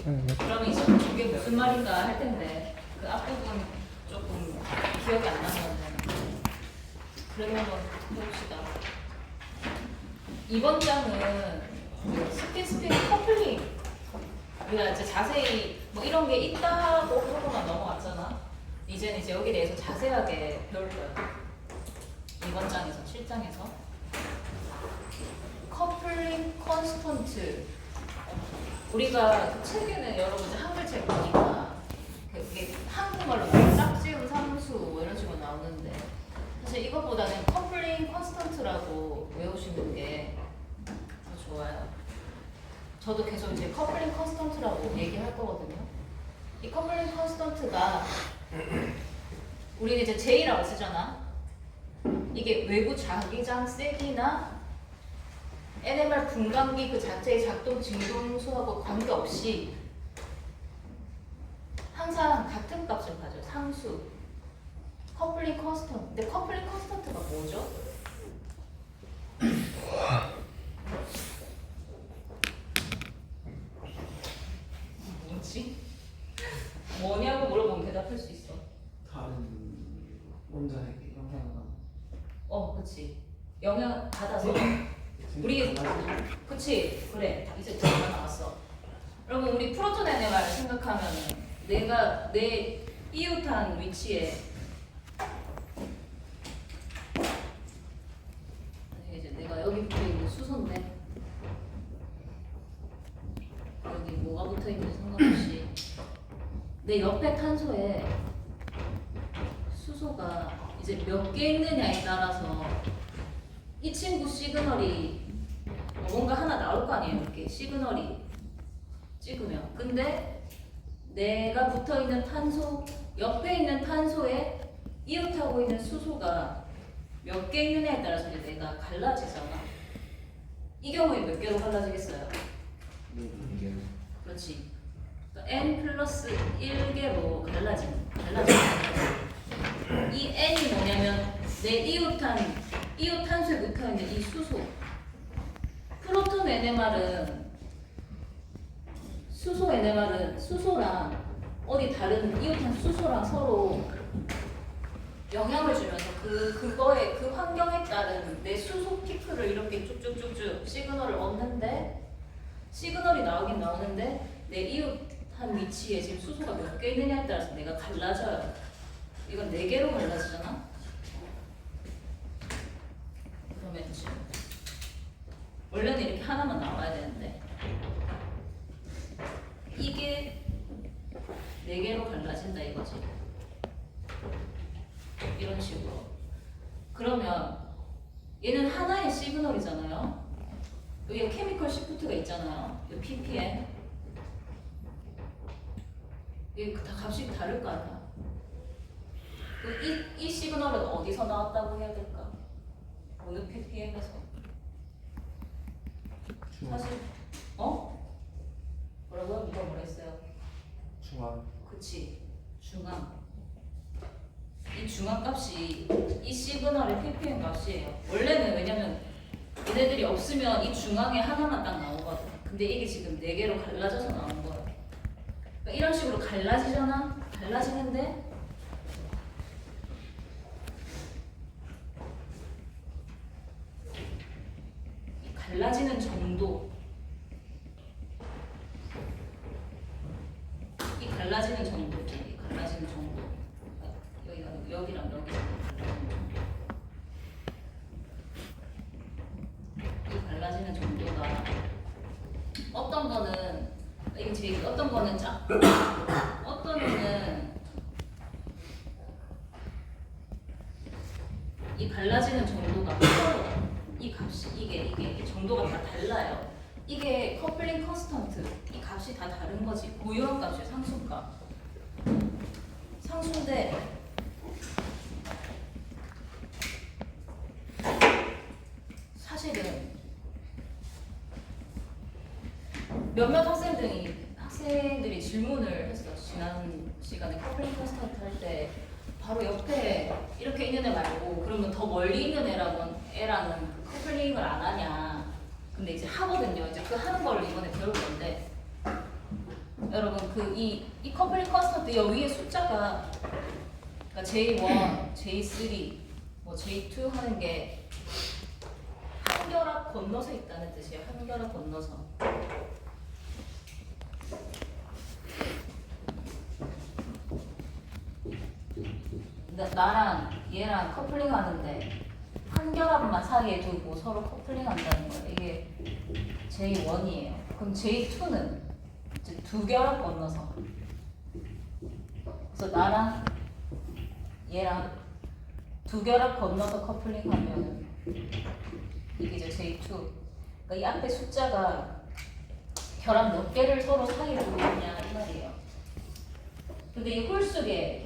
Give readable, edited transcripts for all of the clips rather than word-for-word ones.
그러면 이제 그게 무슨 말인가 할 텐데 그 앞부분 조금 기억이 안 나면 그러면 한번 해봅시다. 이번 장은 스킨 커플링 우리가 이제 자세히 뭐 이런 게 있다고 하고만 넘어왔잖아. 이제는 이제 여기에 대해서 자세하게 배울 거야. 이번 장에서 7장에서 커플링 컨스턴트 우리가 그 책에는 여러분 한글책 보니까 그게 한국말로 짝지음 상수 뭐 이런 식으로 나오는데 사실 이것보다는 커플링 컨스턴트라고 외우시는 게 더 좋아요. 저도 계속 이제 커플링 컨스턴트라고 얘기할 거거든요. 이 커플링 컨스턴트가 우리는 이제 J라고 쓰잖아. 이게 외부 자기장 세기나 NMR 분광기 그 자체의 작동 진동수하고 관계없이 항상 같은 값을 가져. 상수. 커플링 컨스턴트. 근데 커플링 컨스턴트가 뭐죠? 뭐지? 뭐냐고 물어보면 대답할 수 있어. 다른 원자에게 영향을 받는. 그치. 영향 받아서. 우리 그치. 그래. 이제 정말 나왔어. 여러분 우리 프로톤 NMR 생각하면은 내가 내 이웃한 위치에 이제 내가 여기 붙어 있는 수소인데 여기 뭐가 붙어 있는지 상관없이 내 옆에 탄소에 수소가 이제 몇 개 있느냐에 따라서 이 친구 시그널이 뭔가 하나 나올 거 아니에요. 이렇게 시그널이 찍으면. 근데 내가 붙어 있는 탄소 옆에 있는 탄소에 이웃하고 있는 수소가 몇 개 있느냐에 따라서 이제 내가 갈라지잖아. 이 경우에 몇 개로 갈라지겠어요? 그렇지. 그러니까 n 플러스 1개로 갈라지는 이 n이 뭐냐면 내 이웃 탄소에 붙어 있는 이 수소. 프로톤 NMR은 수소랑 어디 다른 이웃한 수소랑 서로 영향을 주면서 그거에 그 환경에 따른 내 수소 피크를 이렇게 쭉쭉쭉쭉 시그널을 얻는데 시그널이 나오긴 나오는데 내 이웃한 위치에 지금 수소가 몇 개 있느냐에 따라서 내가 갈라져요. 이건 4개로 갈라지잖아. 그러면 지금 원래는 이렇게 하나만 나와야 되는데 이게 4개로 갈라진다 이거지. 이런 식으로. 그러면 얘는 하나의 시그널이잖아요. 여기에 케미컬 시프트가 있잖아요. 이 ppm. 이게 다 값이 다를 거 아니야. 이 시그널은 어디서 나왔다고 해야 될까? 어느 ppm에서? 사실 뭐라고요? 누가 뭐라 했어요? 중앙. 그치. 중앙. 이 중앙 값이 이 시그널의 ppm 값이에요. 원래는 왜냐면 얘네들이 없으면 이 중앙에 하나만 딱 나오거든. 근데 이게 지금 4개로 갈라져서 나온 거야. 그러니까 이런 식으로 갈라지잖아? 갈라지는데 이 갈라지는 정도 이 갈라지는 정도 여기랑 이 갈라지는 정도가 어떤 거는 이게 제일 어떤 거는 작고 어떤 거는 이 갈라지는 정도가 서로 이 값이 이게 정도가 다 달라요. 이게 커플링 컨스턴트 이 값이 다 다른 거지. 고유한 값이에요. 상수값. 상수인데 사실은 몇몇 학생들이 질문을 했어. 지난 시간에 커플링 컨스턴트 할 때 바로 옆에 이렇게 있는 애 말고 그러면 더 멀리 있는 애랑은 그 커플링을 안 하냐. 근데 이제 하거든요. 이제 그 하는 걸 이번에 배울 건데 여러분 이 커플링 컨스턴트 여 위에 숫자가 그러니까 J1, J3, 뭐 J2 하는 게 한결합 건너서 있다는 뜻이에요. 한결합 건너서. 나랑 얘랑 커플링 하는데 한 결합만 사이에 두고 서로 커플링 한다는 거예요. 이게 J1이에요. 그럼 J2는 이제 두 결합 건너서. 그래서 나랑 얘랑 두 결합 건너서 커플링 하면 이게 이제 J2. 그러니까 이 앞에 숫자가 결합 몇 개를 서로 사이에 두고 있냐 이 말이에요. 근데 이 홀수의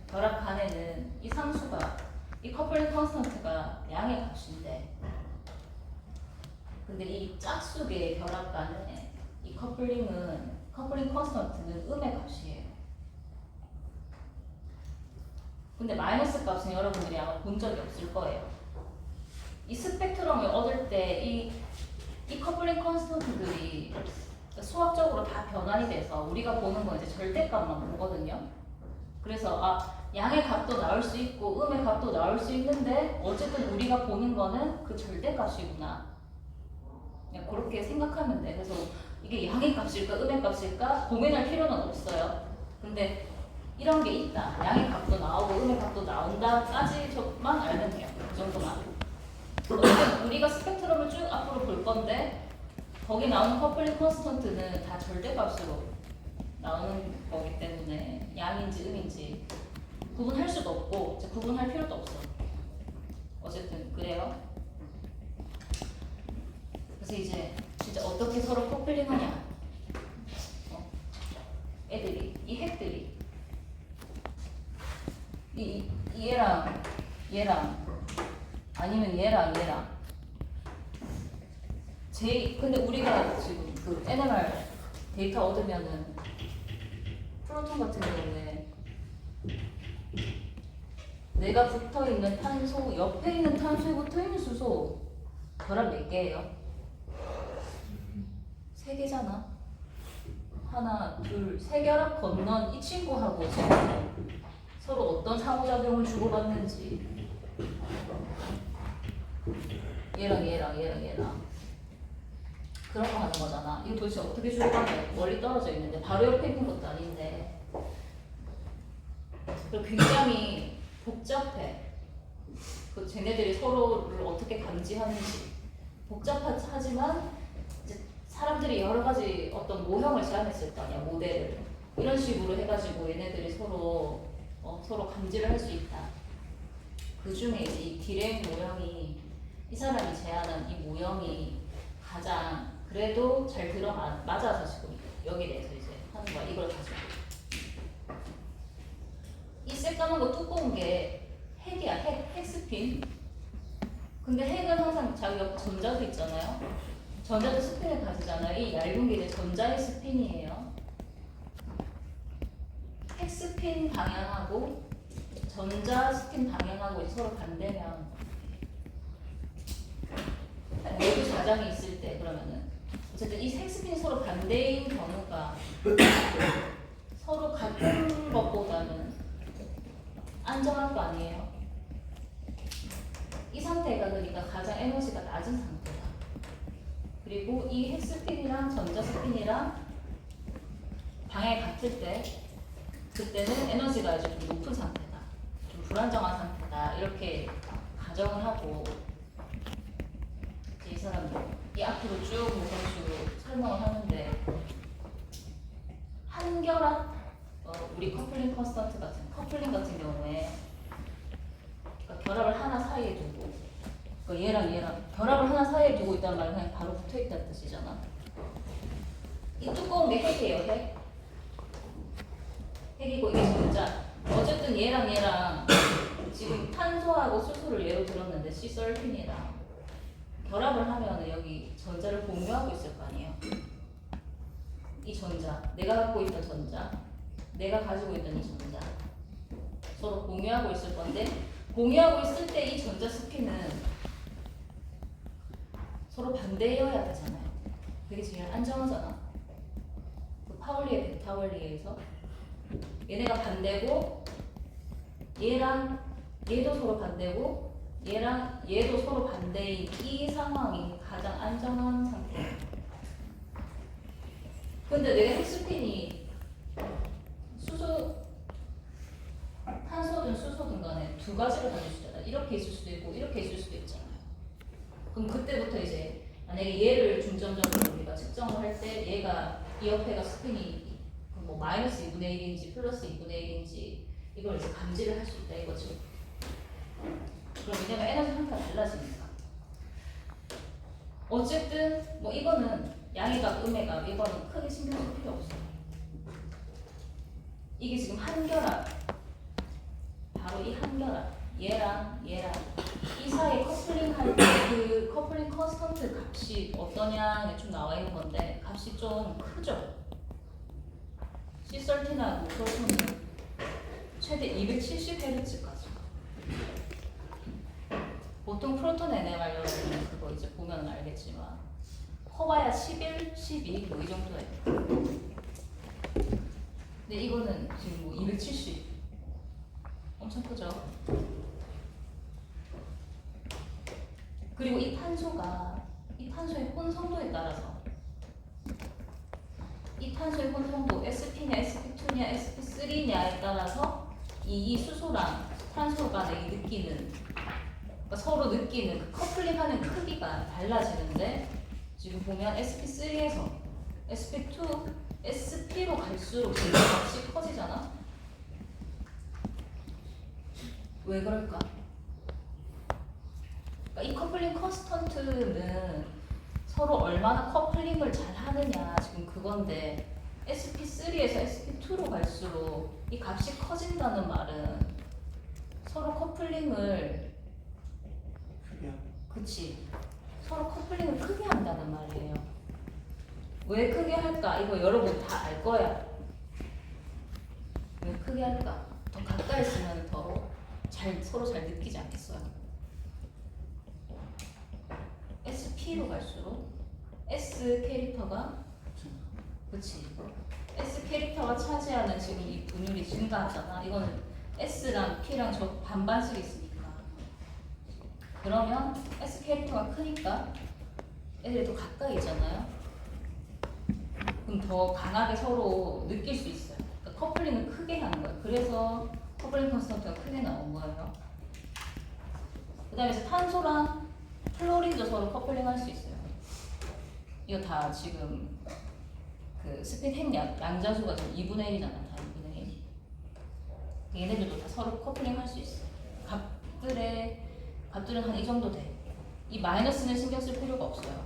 결합 간에는 이 상수가 이 커플링 컨스턴트가 양의 값인데 근데 이 짝수의 결합 간에 이 커플링 컨스턴트는 음의 값이에요. 근데 마이너스 값은 여러분들이 아마 본 적이 없을 거예요. 이 스펙트럼을 얻을 때 이 커플링 컨스턴트들이 수학적으로 다 변환이 돼서 우리가 보는 건 이제 절대값만 보거든요. 그래서 양의 값도 나올 수 있고 음의 값도 나올 수 있는데 어쨌든 우리가 보는 거는 그 절대값이구나. 그냥 그렇게 생각하면 돼. 그래서 이게 양의 값일까 음의 값일까 고민할 필요는 없어요. 근데 이런 게 있다. 양의 값도 나오고 음의 값도 나온다까지만 알면 돼요. 그 정도만. 어쨌든 우리가 스펙트럼을 쭉 앞으로 볼 건데 거기 나오는 커플링 컨스턴트는 다 절대값으로 나오는 거기 때문에 양인지 음인지 구분할 수도 없고 구분할 필요도 없어. 어쨌든 그래요. 그래서 이제 진짜 어떻게 서로 커플링하냐? 애들이 이 핵들이 얘랑 아니면 얘랑 근데 우리가 지금 그 NMR 데이터 얻으면은 프로톤 같은 경우에 내가 붙어 있는 탄소 옆에 있는 탄소에 붙어 있는 수소 결합 몇 개예요? 3개잖아. 하나, 둘, 3결합 건넌 이 친구하고 지금 서로 어떤 상호작용을 주고받는지 얘랑 그런 거 하는 거잖아. 이거 도대체 어떻게 주고받냐? 멀리 떨어져 있는데 바로 옆에 있는 것도 아닌데 그리고 굉장히 복잡해. 그 쟤네들이 서로를 어떻게 감지하는지 복잡하지만 이제 사람들이 여러 가지 어떤 모형을 제안했을 거 아니야. 모델을 이런 식으로 해가지고 얘네들이 서로 감지를 할 수 있다. 그 중에 이제 이 디렉 모형이 이 사람이 제안한 이 모형이 가장 그래도 잘 맞아서 지금 여기에 대해서 이제 하는 거야. 이걸 가지고 이 새까만 거 두꺼운 게 핵이야. 핵스핀. 근데 핵은 항상 자기 옆에 전자도 있잖아요. 전자도 스핀을 가지잖아요. 이 얇은 게 이제 전자의 스핀이에요. 핵스핀 방향하고 전자 스핀 방향하고 서로 반대면 모두 자장이 있을 때 그러면은 어쨌든 이 핵스핀이 서로 반대인 경우가 서로 같은 것보다는 안정할 거 아니에요. 이 상태가 그러니까 가장 에너지가 낮은 상태다. 그리고 이 핵스핀이랑 전자스핀이랑 방향이 같을 때 그때는 에너지가 아주 좀 높은 상태다. 좀 불안정한 상태다. 이렇게 가정을 하고 이 사람들 이 앞으로 쭉 그런 식으로 설명을 하는데 한결합 우리 커플링 컨스턴트 커플링 같은 경우에 그러니까 결합을 하나 사이에 두고 그러니까 얘랑 결합을 하나 사이에 두고 있다는 말은 그냥 바로 붙어 있다는 뜻이잖아. 이 두꺼운 게 핵이에요. 핵이고 이게 전자. 어쨌든 얘랑 지금 탄소하고 수소를 예로 들었는데 C13이랑 결합을 하면 여기 전자를 공유하고 있을 거 아니에요. 이 전자, 내가 갖고 있던 전자, 내가 가지고 있던 이 전자 서로 공유하고 있을 건데 공유하고 있을 때 이 전자 스핀은 서로 반대여야 되잖아요. 그게 제일 안정하잖아. 파울리에 베타원리에서 얘네가 반대고 얘랑 얘도 서로 반대고 얘랑 얘도 서로 반대인 이 상황이 가장 안정한 상태. 근데 내가 핵스핀이 탄소든 수소든 간에 두 가지로 가질 수 있잖아. 이렇게 있을 수도 있고 이렇게 있을 수도 있잖아요. 그럼 그때부터 이제 만약에 얘를 중점적으로 우리가 측정을 할 때 얘가 이 옆에가 스핀이 뭐 마이너스 2분의 1인지 플러스 2분의 1인지 이걸 이제 감지를 할 수 있다 이거죠. 그럼 왜냐면 에너지 상태가 달라지니까. 어쨌든 뭐 이거는 양의각, 음의각 이거는 크게 신경 쓸 필요 없어요. 이게 지금 한결합, 바로 이 한결합, 얘랑 이 사이에 커플링 할 때 그 커플링 컨스턴트 값이 어떠냐에 좀 나와 있는 건데 값이 좀 크죠. C13하고 프로톤은 최대 270Hz까지. 보통 프로톤 NMR 여러분 그거 이제 보면 알겠지만 커봐야 11, 12 뭐 이 정도예요. 근데 이거는 지금 뭐 270 엄청 크죠. 그리고 이 탄소의 혼성도에 따라서 이 탄소의 혼성도 SP냐 SP2냐 SP3냐에 따라서 이 수소랑 탄소 간의 느끼는 그러니까 서로 느끼는 그 커플링하는 크기가 달라지는데 지금 보면 SP3에서 SP2, SP로 갈수록 지금 값이 커지잖아. 왜 그럴까? 그러니까 이 커플링 컨스턴트는 서로 얼마나 커플링을 잘 하느냐 지금 그건데 SP3에서 SP2로 갈수록 이 값이 커진다는 말은 서로 커플링을 그치 서로 커플링을 크게 한다는 말이에요. 왜 크게 할까? 이거 여러분 다 알 거야. 왜 크게 할까? 더 가까이 있으면 더 서로 잘 느끼지 않겠어요? SP로 갈수록 S 캐릭터가 그치 S 캐릭터가 차지하는 지금 이 분율이 증가하잖아. 이거는 S랑 P랑 저 반반씩 있으니까 그러면 S 캐릭터가 크니까 애들이 더 가까이 있잖아요. 그럼 더 강하게 서로 느낄 수 있어요. 그러니까 커플링을 크게 하는 거예요. 그래서 커플링 컨스턴트가 크게 나온 거예요. 그 다음에 이제 탄소랑 플로린도 서로 커플링 할 수 있어요. 이거 다 지금 그 스핀 핵 양자수가 지금 2분의 1이잖아. 다 2분의 1. 얘네들도 다 서로 커플링 할 수 있어. 값들은 한 이 정도 돼. 이 마이너스는 신경 쓸 필요가 없어요.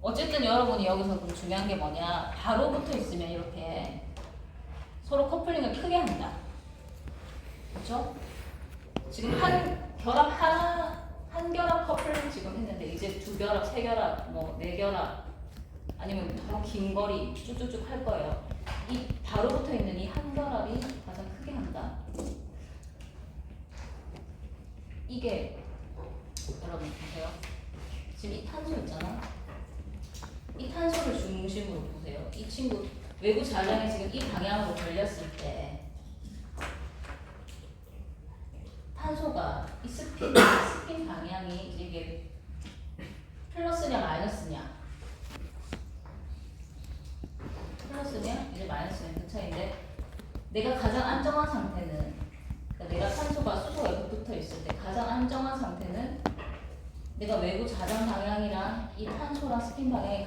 어쨌든 여러분이 여기서 그럼 중요한 게 뭐냐. 바로 붙어 있으면 이렇게 서로 커플링을 크게 한다. 그렇죠? 지금 한 결합 커플링 지금 했는데 이제 두 결합, 세 결합, 뭐 네 결합 아니면 더 긴 거리 쭉쭉쭉 할 거예요. 이 바로 붙어 있는 이 한 결합이 가장 크게 한다. 이게 여러분 보세요. 지금 이 탄소 있잖아. 이 탄소를 중심으로 보세요. 이 친구 외부 자량이 지금 이 방향으로 걸렸을 때 탄소가 이 스핀 방향이 이게 플러스냐 마이너스냐 이제 마이너스냐 그 차이인데 내가 가장 안정한 상태는 그러니까 내가 탄소가 수소가 이렇게 붙어 있을 때 가장 안정한 상태는 내가 외부 자장 방향이랑 이 탄소랑 스핀 방향이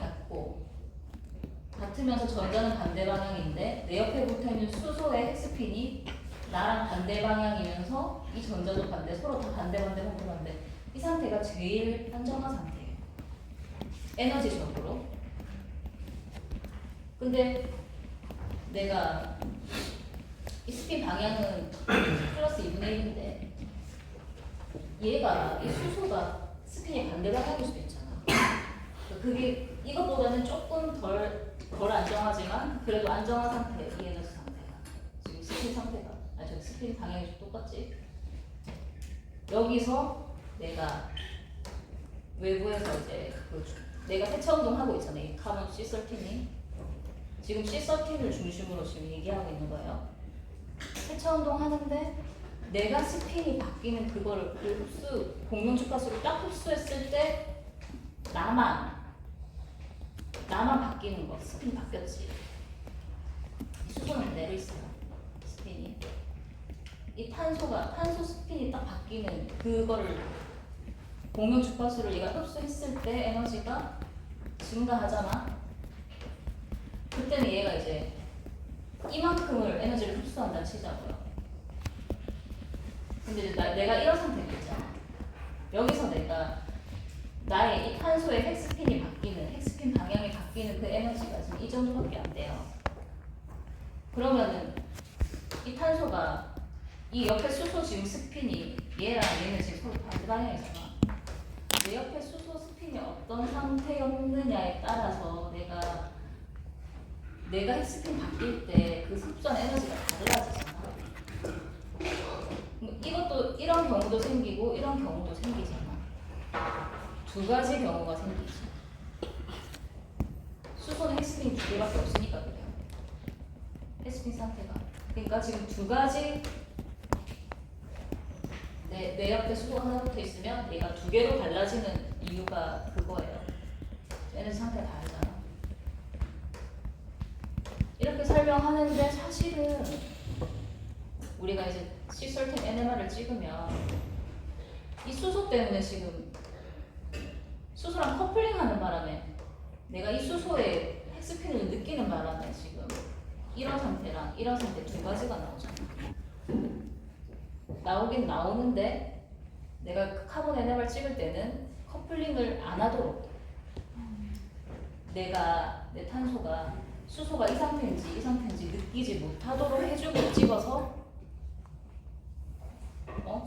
같으면서 전자는 반대 방향인데 내 옆에 붙어 있는 수소의 핵스핀이 나랑 반대 방향이면서 이 전자도 반대, 서로 다 반대. 이 상태가 제일 안정한 상태예요. 에너지적으로. 근데 내가 이 스핀 방향은 플러스 2분의 1인데 얘가 이 수소가 스핀이 반대 방향일 수도 있잖아. 그게 이것보다는 조금 덜 안정하지만 그래도 안정한 상태, 이 에너지 상태가 지금 스핀 상태가. 저기 스핀 방향이 좀 똑같지? 여기서 내가 외부에서 이제 내가 세차 운동 하고 있잖아. 이 카본 C13이 지금 C13을 중심으로 지금 얘기하고 있는 거예요. 세차 운동 하는데 내가 스핀이 바뀌는 그거를 그 흡수 공명 주파수를 딱 흡수했을 때 나만 바뀌는 거. 스핀 바뀌었지. 수소는 그대로 있어요. 스핀이 이 탄소 스핀이 딱 바뀌는 그거를 공명 주파수를 얘가 흡수했을 때 에너지가 증가하잖아. 그때는 얘가 이제 이만큼을 에너지를 흡수한다 치자고요. 근데 이제 내가 이런 상태가 있잖아. 여기서 내가 나의 이 탄소의 핵스핀이 바뀌는, 핵스핀 방향이 바뀌는 그 에너지가 지금 이 정도밖에 안 돼요. 그러면은 이 탄소가 이 옆에 수소 지금 스핀이 얘랑 얘는 지금 서로 반대 방향이잖아. 내 옆에 수소 스핀이 어떤 상태였느냐에 따라서 내가 핵스핀 바뀔 때 그 흡수한 에너지가 달라지잖아. 이것도 이런 경우도 생기고 이런 경우도 생기잖아. 두 가지 경우가 생기지. 수소는 핵스핀이 두 개밖에 없으니까 그래요. 핵스핀 상태가. 그러니까 지금 두 가지 내 옆에 수소가 하나 붙어 있으면 얘가 두 개로 달라지는 이유가 그거예요. 에너지 상태가 다르잖아. 이렇게 설명하는데 사실은 우리가 이제 C13 NMR을 찍으면 이 수소 때문에 지금 수소랑 커플링하는 바람에 내가 이 수소의 핵스핀을 느끼는 바람에 지금 이런 상태랑 이런 상태 두 가지가 나오잖아. 나오긴 나오는데 내가 그 카본 NMR 찍을 때는 커플링을 안 하도록 내가 내 탄소가 수소가 이 상태인지 느끼지 못하도록 해주고 찍어서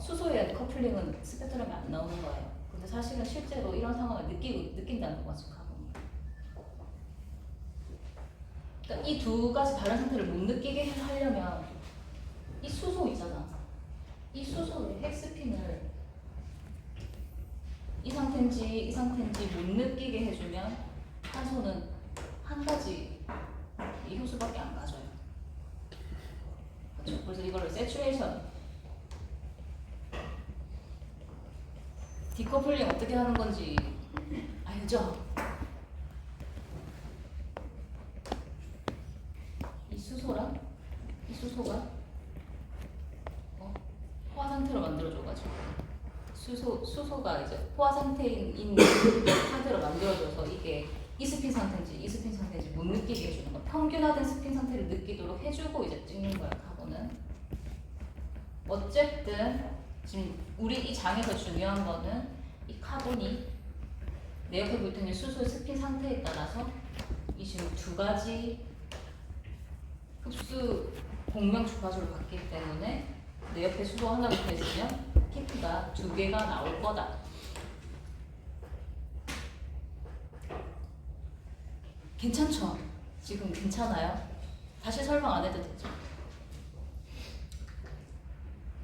수소의 커플링은 스펙트럼이 안 나오는 거예요. 근데 사실은 실제로 이런 상황을 느낀다는 거죠, 카본이. 그러니까 이 두 가지 다른 상태를 못 느끼게 하려면 이 수소 있잖아. 이 수소의 핵스핀을 이 상태인지 못 느끼게 해주면 탄소는 한 가지 이 효수밖에 안 가져요. 그렇죠? 그래서 이거를 세츄레이션 디커플링 어떻게 하는 건지 알죠? 이 수소가 포화 상태로 만들어줘가지고 수소가 이제 포화 상태인 상태로 만들어줘서 이게 이스핀 상태인지 못 느끼게 해주는 거. 평균화된 스핀 상태를 느끼도록 해주고 이제 찍는 거야, 카본은. 어쨌든 지금 우리 이 장에서 중요한 거는 이 카본이 내 옆에 붙어있는 수소의 스핀 상태에 따라서 이 지금 두 가지 흡수 공명 주파수를 받기 때문에 내 옆에 수소 하나 붙어 있으면 키프가 두 개가 나올 거다. 괜찮죠? 지금 괜찮아요? 다시 설명 안 해도 되죠?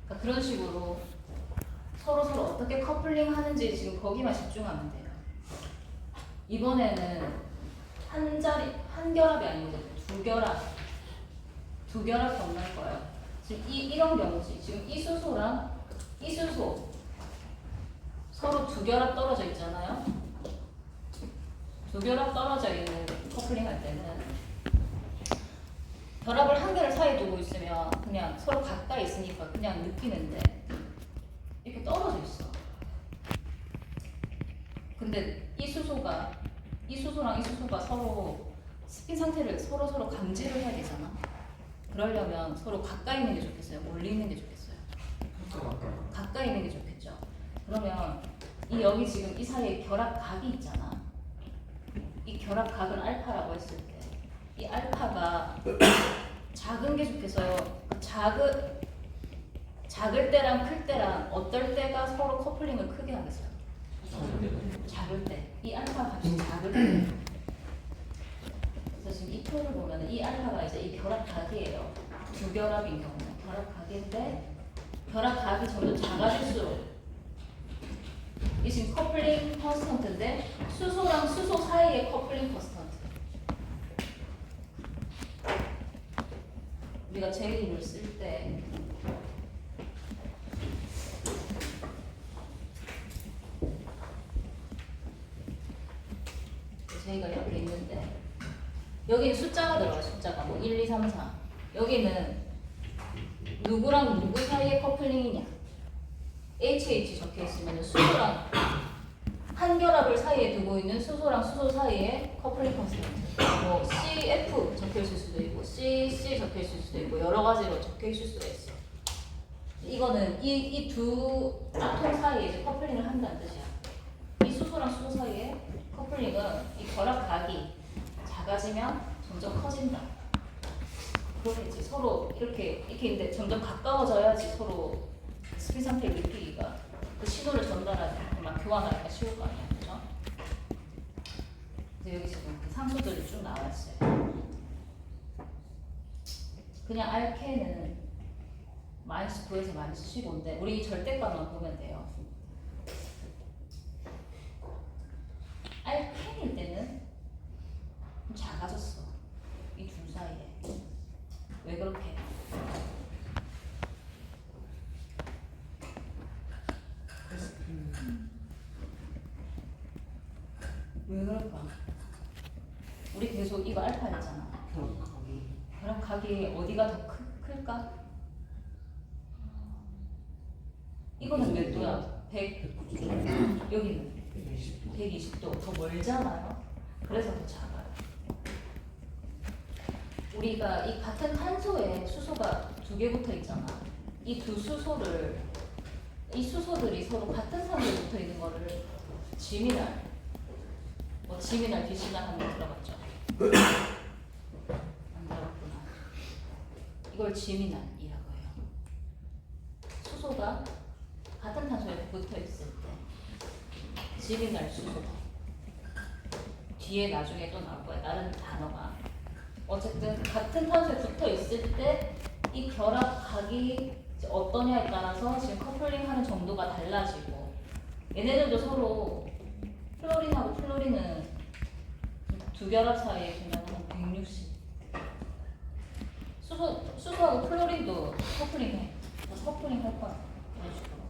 그러니까 그런 식으로 서로 어떻게 커플링 하는지 지금 거기만 집중하면 돼요. 이번에는 한 결합이 아니고 두 결합 건널 거예요. 지금 이런 경우지. 지금 이 수소랑 이 수소 서로 두 결합 떨어져 있잖아요. 두 결합 떨어져 있는 커플링 할 때는 결합을 한 개를 사이에 두고 있으면 그냥 서로 가까이 있으니까 그냥 느끼는데 이렇게 떨어져 있어. 근데 이 수소랑 이 수소가 서로 스핀 상태를 서로 감지를 해야 되잖아. 그러려면 서로 가까이 있는 게 좋겠어요? 멀리 있는 게 좋겠어요? 가까이 있는 게 좋겠죠. 그러면 여기 지금 이 사이에 결합각이 있잖아. 이 결합각을 알파라고 했을 때 이 알파가 작은 게 좋겠어요? 작을 때랑 클 때랑 어떨 때가 서로 커플링을 크게 하겠어요? 작을 때. 이 알파 값이 작을 때. 그래서 지금 이 표를 보면 이 알파가 이제 이 결합각이에요. 두 결합인 경우 결합각인데 결합각이 점점 작아질수록 이 지금 커플링 퍼스턴트인데 수소랑 수소 사이의 커플링 퍼스턴트. 우리가 J를 쓸 때 J가 이렇게 있는데 여기는 숫자가 들어가요. 숫자가 뭐 1, 2, 3, 4. 여기는 누구랑 누구 사이의 커플링이냐. HH 적혀 있으면 수소랑 한 결합을 사이에 두고 있는 수소랑 수소 사이의 커플링 컨스턴트. 뭐 CF 적혀 있을 수도 있고 CC 적혀 있을 수도 있고 여러 가지로 적혀 있을 수가 있어. 이거는 이 두 아톰 사이에 이제 커플링을 한다는 뜻이야. 이 수소랑 수소 사이의 커플링은 이 결합각이 작아지면 점점 커진다. 그러겠지. 서로 이렇게 있는데 점점 가까워져야지 서로 스피 상태를 느끼기가 그 신호를 전달하기, 막 교환하기가 쉬울 거 아니야, 그죠? 그래서 여기 지금 그 상수들이 쭉 나와 있어요. 그냥 알케는 마이너스 9에서 마이너스 15인데 우리 절대값만 보면 돼요. 알케일 때는 좀 작아졌어. 이 둘 사이에. 왜 그렇게? 왜 그럴까? 우리 계속 이거 알파였잖아. 그럼 각이 어디가 더 클까? 이거는 몇 도야? 100. 여기는 120도. 더 멀잖아요. 그래서 더 작아요. 우리가 이 같은 탄소에 수소가 두 개 붙어 있잖아. 이 두 수소를 이 수소들이 서로 같은 산소에 붙어 있는 거를 지미날, 뭐 지미날, 비시날 하는 거 들어봤죠? 안 들어봤구나. 이걸 지미날이라고 해요. 수소가 같은 탄소에 붙어 있을 때 지미날 수소. 뒤에 나중에 또 나올 거야. 다른 단어가. 어쨌든 같은 탄소에 붙어 있을 때 이 결합각이 어떠냐에 따라서 지금 커플링하는 정도가 달라지고 얘네들도 서로 플로린하고 플로린은 두 결합 사이에 보면 한 160. 수소하고 플로린도 커플링해. 커플링 할 거야. 이런 식으로.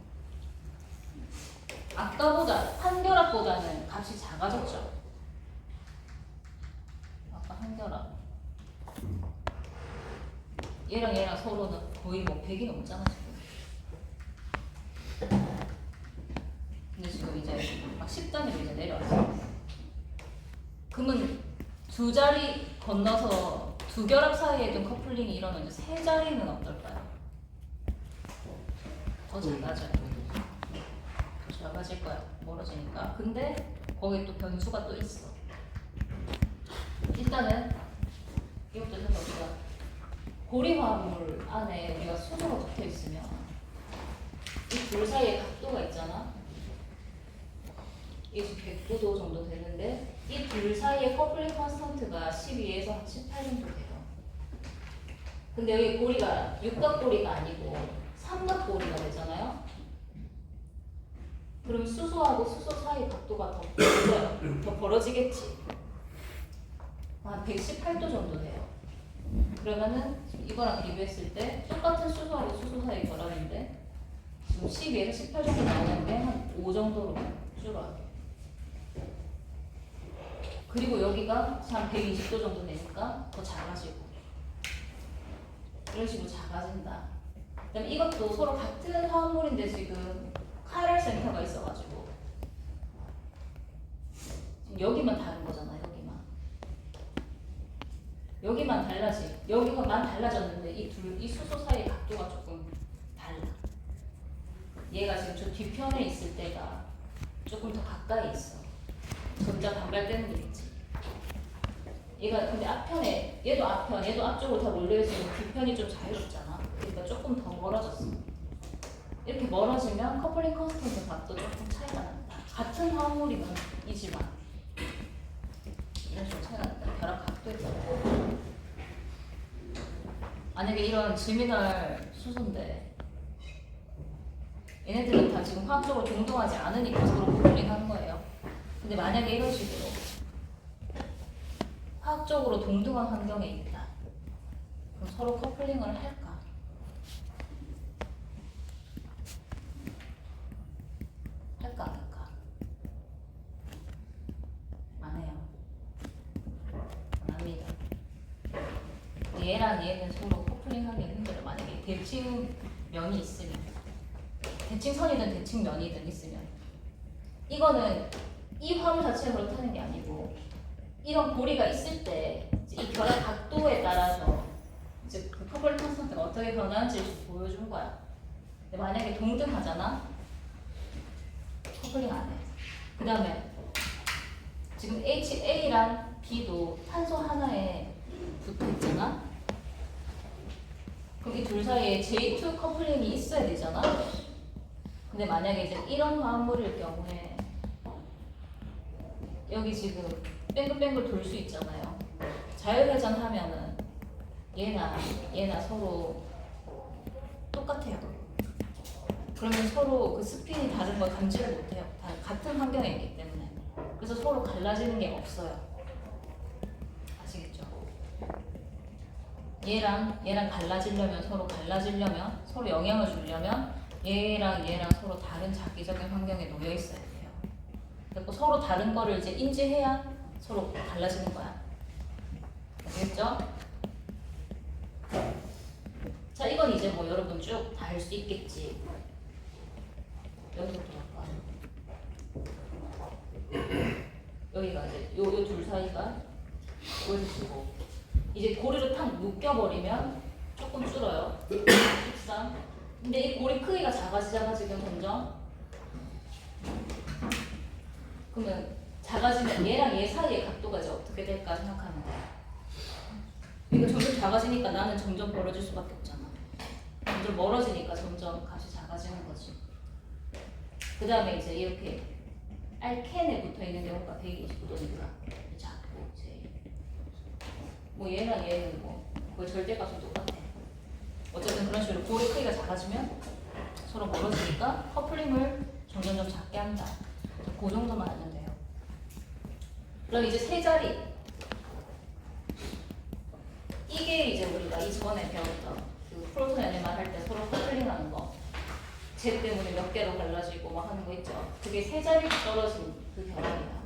아까보다 한 결합보다는 값이 작아졌죠. 아까 한 결합. 얘랑 얘랑 서로는 거의 뭐 100이 넘잖아 지금. 근데 지금 이제 막 10단위로 이제 내려왔어. 그러면 두 자리 건너서 두 결합 사이에 둔 커플링이 일어나는 세 자리는 어떨까요? 더 작아져요. 더 작아질 거야. 멀어지니까. 근데 거기 또 변수가 또 있어. 일단은 이것도 생각해보자. 고리화합물 안에 우리가 수소가 붙어 있으면 이 둘 사이에 각도가 있잖아. 이게 109도 정도 되는데 이 둘 사이의 커플링 컨스턴트가 12에서 18 정도 돼요. 근데 여기 고리가 육각고리가 아니고 삼각고리가 되잖아요. 그럼 수소하고 수소 사이 각도가 더 벌어져요. 더 벌어지겠지. 한 118도 정도 돼요. 그러면은 이거랑 비교했을 때 똑같은 수소하고 수소 사이 결합인데 지금 12에서 18 정도 나오는데 한 5 정도로 줄어요. 그리고 여기가 한 120도 정도 되니까 더 작아지고 이런 식으로 작아진다. 그다음에 이것도 서로 같은 화합물인데 지금 카이럴 센터가 있어가지고 지금 여기만 다른 거잖아. 여기만 달라지. 여기가만 달라졌는데 이 수소 사이의 각도가 조금 달라. 얘가 지금 저 뒤편에 있을 때가 조금 더 가까이 있어. 전자 반발되는 게 있지. 얘가 근데 앞편에 얘도 앞편, 얘도 앞쪽으로 다 몰려있으면 뒤편이 좀 자유롭잖아. 그러니까 조금 더 멀어졌어. 이렇게 멀어지면 커플링 컨스턴트 값도 조금 차이가 난다. 같은 화합물이면 이지만 이런 식으로 차이가 난다. 결합 각도에 따라. 만약에 이런 지미널 수소인데 얘네들은 다 지금 화학적으로 동등하지 않으니까 서로 커플링하는 거예요. 근데 만약에 이런 식으로 화학적으로 동등한 환경에 있다. 그럼 서로 커플링을 할까? 할까 안 할까? 안 해요. 안 합니다. 얘랑 얘는 서로 커플링하기 힘들어. 만약에 대칭면이 있으면, 대칭선이든 대칭면이든 있으면, 이거는 이 화물 자체가 그렇다는 게 아니고 이런 고리가 있을 때 이 결합 각도에 따라서 이제 그 커플링 컨스턴트가 어떻게 변하는지를 보여준 거야. 근데 만약에 동등하잖아? 커플링 안 해. 그 다음에 지금 HA랑 B도 탄소 하나에 붙어 있잖아? 그럼 이 둘 사이에 J2 커플링이 있어야 되잖아? 근데 만약에 이제 이런 화물일 경우에 여기 지금 뱅글뱅글 돌 수 있잖아요. 자율회전 하면은 얘나 서로 똑같아요. 그러면 서로 그 스핀이 다른 걸 감지를 못해요. 다 같은 환경에 있기 때문에. 그래서 서로 갈라지는 게 없어요. 아시겠죠? 얘랑 갈라지려면 서로 영향을 주려면 얘랑 서로 다른 자기적인 환경에 놓여 있어야 돼요. 그리고 서로 다른 거를 이제 인지해야 서로 달라지는 거야. 아시겠죠? 자, 이건 이제 뭐 여러분 쭉 다 할 수 있겠지. 여기서부터 할까요? 여기가 이제 요 둘 사이가 보여주시고 이제 고리를 탁 묶여버리면 조금 줄어요. 13. 근데 이 고리 크기가 작아지잖아 지금 점점. 그러면 작아지면 얘랑 얘 사이의 각도가 이제 어떻게 될까 생각하면 돼. 이거 점점 작아지니까 나는 점점 벌어질 수밖에 없잖아. 점점 멀어지니까 점점 값이 작아지는 거지. 그 다음에 이제 이렇게 알켄에 붙어 있는 경우가 129도니까 작고 이제 뭐 얘랑 얘는 뭐 거의 절대값은 똑같아. 어쨌든 그런 식으로 고리 크기가 작아지면 서로 멀어지니까 커플링을 점점 작게 한다. 그 정도만 알면 돼요. 그럼 이제 세 자리. 이게 이제 우리가 이전에 배웠던 그 프로톤 NMR 할 때 서로 커플링하는 거. 제 때문에 몇 개로 갈라지고 막 하는 거 있죠. 그게 세 자리 떨어진 그 결합이야.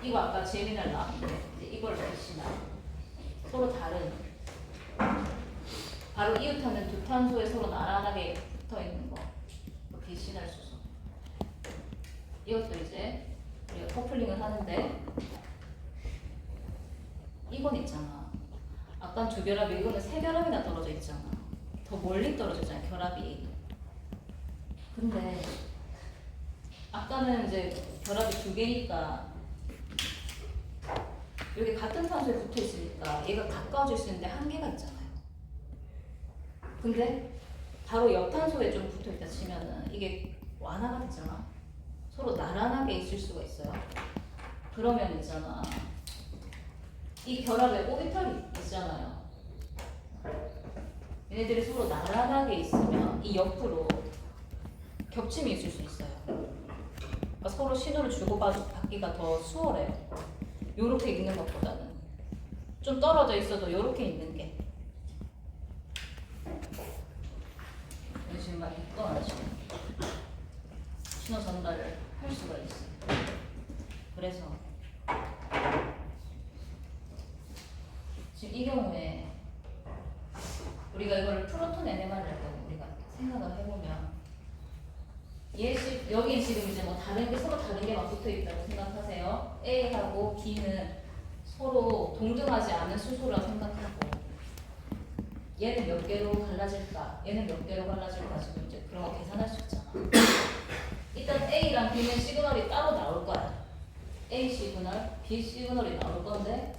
이거 아까 재미날 나왔는데 이제 이걸 대신하 서로 다른 바로 이웃하는 두 탄소에 서로 나란하게 붙어 있는 거. 비신할 수소. 이것도 이제 우리가 커플링을 하는데 이건 있잖아. 아까 두 결합이 이거는 세 결합이나 떨어져 있잖아. 더 멀리 떨어져 있잖아 결합이. 근데 아까는 이제 결합이 두 개니까 여기 같은 탄소에 붙어 있으니까 얘가 가까워질 수 있는데 한계가 있잖아요. 근데 바로 옆 탄소에 좀 붙어 있다 치면은 이게 완화가 되잖아. 서로 나란하게 있을 수가 있어요. 그러면 있잖아. 이 결합에 오비탈이 있잖아요. 얘네들이 서로 나란하게 있으면 이 옆으로 겹침이 있을 수 있어요. 그러니까 서로 신호를 주고받기가 더 수월해요. 요렇게 있는 것보다는 좀 떨어져 있어도 요렇게 있는 게 지금 막 있거나 지금 신호 전달을 할 수가 있어요. 그래서 지금 이 경우에 우리가 이걸 프로톤 NMR을 할 경우 우리가 생각을 해보면 여기 지금 이제 뭐 다른 게 서로 다른 게 막 붙어 있다고 생각하세요. A하고 B는 서로 동등하지 않은 수소라고 생각하고 얘는 몇 개로 갈라질까? 얘는 몇 개로 갈라질까? 지금 이제 그런 거 계산할 수 있잖아. 일단 A랑 B는 시그널이 따로 나올 거야. A 시그널, B 시그널이 나올 건데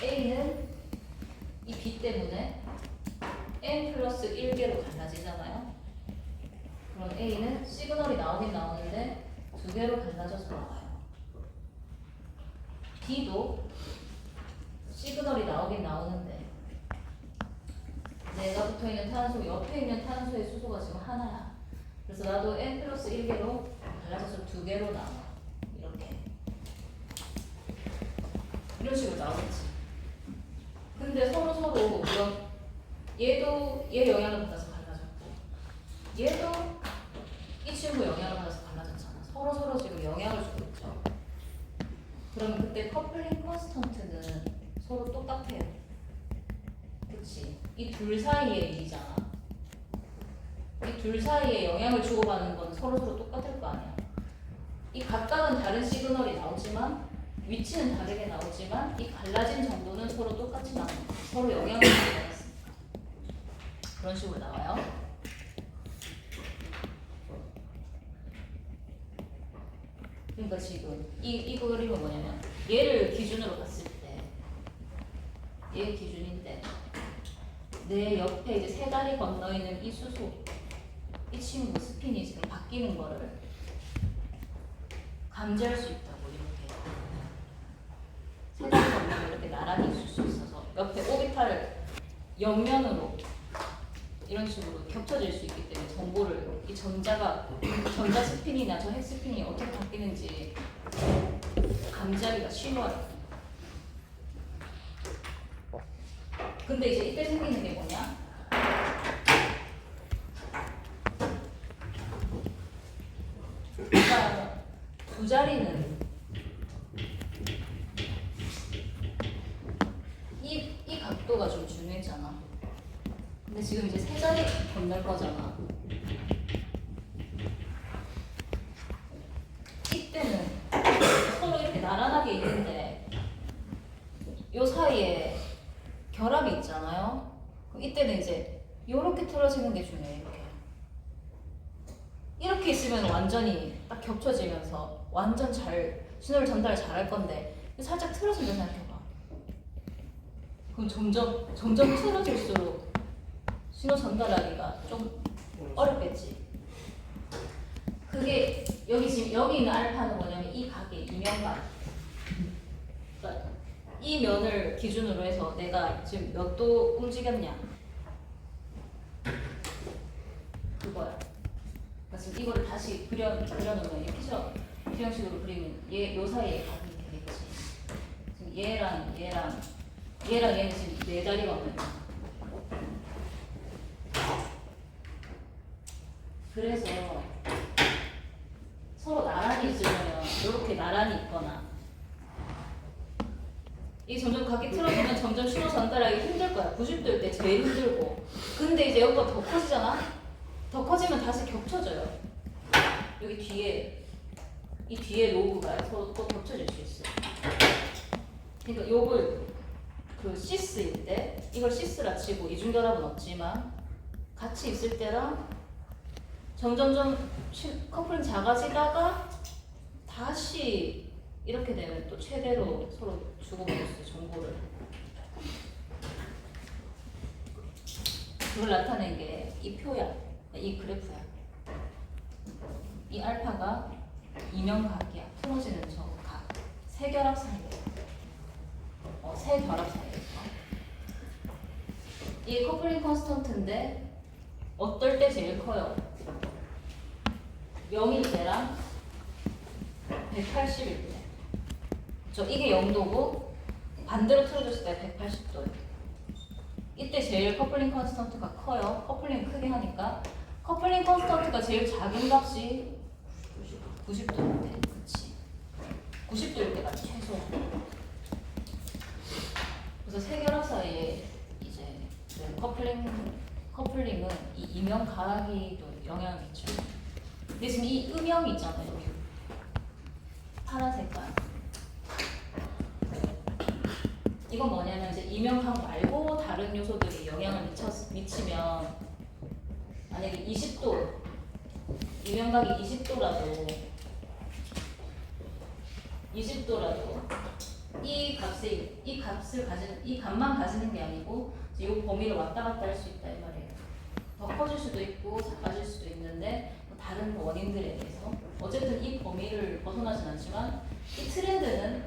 A는 이 B 때문에 N 플러스 1개로 갈라지잖아요. 그럼 A는 시그널이 나오긴 나오는데 두 개로 갈라져서 나와요. B도 시그널이 나오긴 나오는데 내가 붙어있는 탄소 옆에 있는 탄소의 수소가 지금 하나야. 그래서 나도 N 플러스 1개로 갈라져서 두 개로 나와. 이렇게 이런 식으로 나오겠지. 근데 서로 얘도 얘 영향을 받아서 갈라졌고 얘도 이 친구 영향을 받아서 갈라졌잖아. 서로 지금 영향을 주고 있죠. 그러면 그때 커플링 컨스턴트는 서로 똑같아요. 그치? 이 둘 사이의 일이잖아. 이 둘 사이에 영향을 주고받는 건 서로 똑같을 거 아니야. 이 각각은 다른 시그널이 나오지만 위치는 다르게 나오지만 이 갈라진 정도는 서로 똑같이 나오는 거야. 서로 영향을 주고받았으니까. 그런 식으로 나와요. 그러니까 지금 이 그림은 뭐냐면 얘를 기준으로 봤을 때 얘 기준인데 내 옆에 이제 세 다리 건너 있는 이 수소 이 친구 스핀이 지금 바뀌는 거를 감지할 수 있다고. 이렇게 세 다리 건너면 이렇게 나란히 있을 수 있어서 옆에 오비탈 옆면으로 이런 식으로 겹쳐질 수 있기 때문에 정보를 이 전자 스핀이나 저 핵 스핀이 어떻게 바뀌는지 감지하기가 쉬워요. 근데 이제 이때 생기는 게 뭐냐? 그러니까 두 자리는 이 각도가 좀 중요했잖아. 근데 지금 이제 세 자리 건널 거잖아. 이때는 서로 이렇게 나란하게 있는데 요 사이에 결합이 있잖아요. 그럼 이때는 이제 요렇게 틀어지는 게 중요해. 이렇게 있으면 완전히 딱 겹쳐지면서 완전 잘 신호를 전달 잘할 건데 살짝 틀어진다 생각해봐. 그럼 점점 틀어질수록 신호 전달하기가 좀 어렵겠지. 그게 지금 여기 있는 알파는 뭐냐면 이 각의 이면각. 그러니까 이 면을 기준으로 해서 내가 지금 몇 도 움직였냐 그거야. 그래서 이거를 다시 그려놓으면 이 피정식으로 그리면 요 사이에 각이 되겠지. 지금 얘랑 얘는 지금 네 다리가 없는 거야. 그래서 서로 나란히 있으려면 이렇게 나란히 있거나 이 점점 각이 틀어지면 점점 신호 전달하기 힘들 거야. 90도일 때 제일 힘들고. 근데 이제 여기가 더 커지잖아? 더 커지면 다시 겹쳐져요. 여기 이 뒤에 로브가 서로 또 겹쳐질 수 있어요. 그러니까 요걸 그 시스일 때 이걸 시스라 치고 이중결합은 없지만 같이 있을 때랑 점점점 커플링 작아지다가 다시 이렇게 되면 또 최대로 서로 주고받을 수 있어요. 정보를. 그걸 나타낸 게 이 표야. 이 그래프야. 이 알파가 이면각이야. 틀어지는 저 각. 세 결합 사이에. 세 결합 사이에. 이 커플링 컨스턴트인데 어떨 때 제일 커요? 0일 때랑 180일 때. 이게 0도고 반대로 틀어졌을 때 180도예요. 이때 제일 커플링 컨스턴트가 커요. 커플링 크게 하니까. 커플링 컨스턴트가 제일 작은 값이 90도일 때. 그치. 90도일 때가 최소. 그래서 세 결합 사이에 이제 커플링은 이 이면 가하기도 영향을 미쳐요. 근데 지금 이 음영이 있잖아요. 여기. 파란 색깔. 이건 뭐냐면 이제 이면각 말고 다른 요소들이 영향을 미치면 만약에 20도 이면각이 20도라도 이 값만 가지는 게 아니고 이 범위를 왔다 갔다 할 수 있다 이 말이에요. 더 커질 수도 있고 작아질 수도 있는데 다른 원인들에 대해서 어쨌든 이 범위를 벗어나진 않지만 이 트렌드는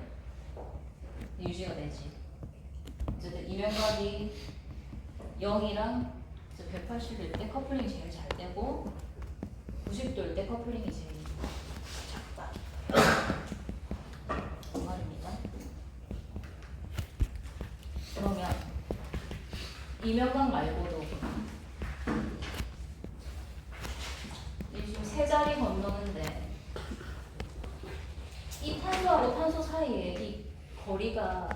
유지가 되지. 어쨌든 이면각이 0이랑 180일 때 커플링이 제일 잘 되고 90도일 때 커플링이 제일 작다. 그 말입니다. 이면각 말고도 이 지금 세 자리 건너는데 이 탄소하고 탄소 사이에 이 거리가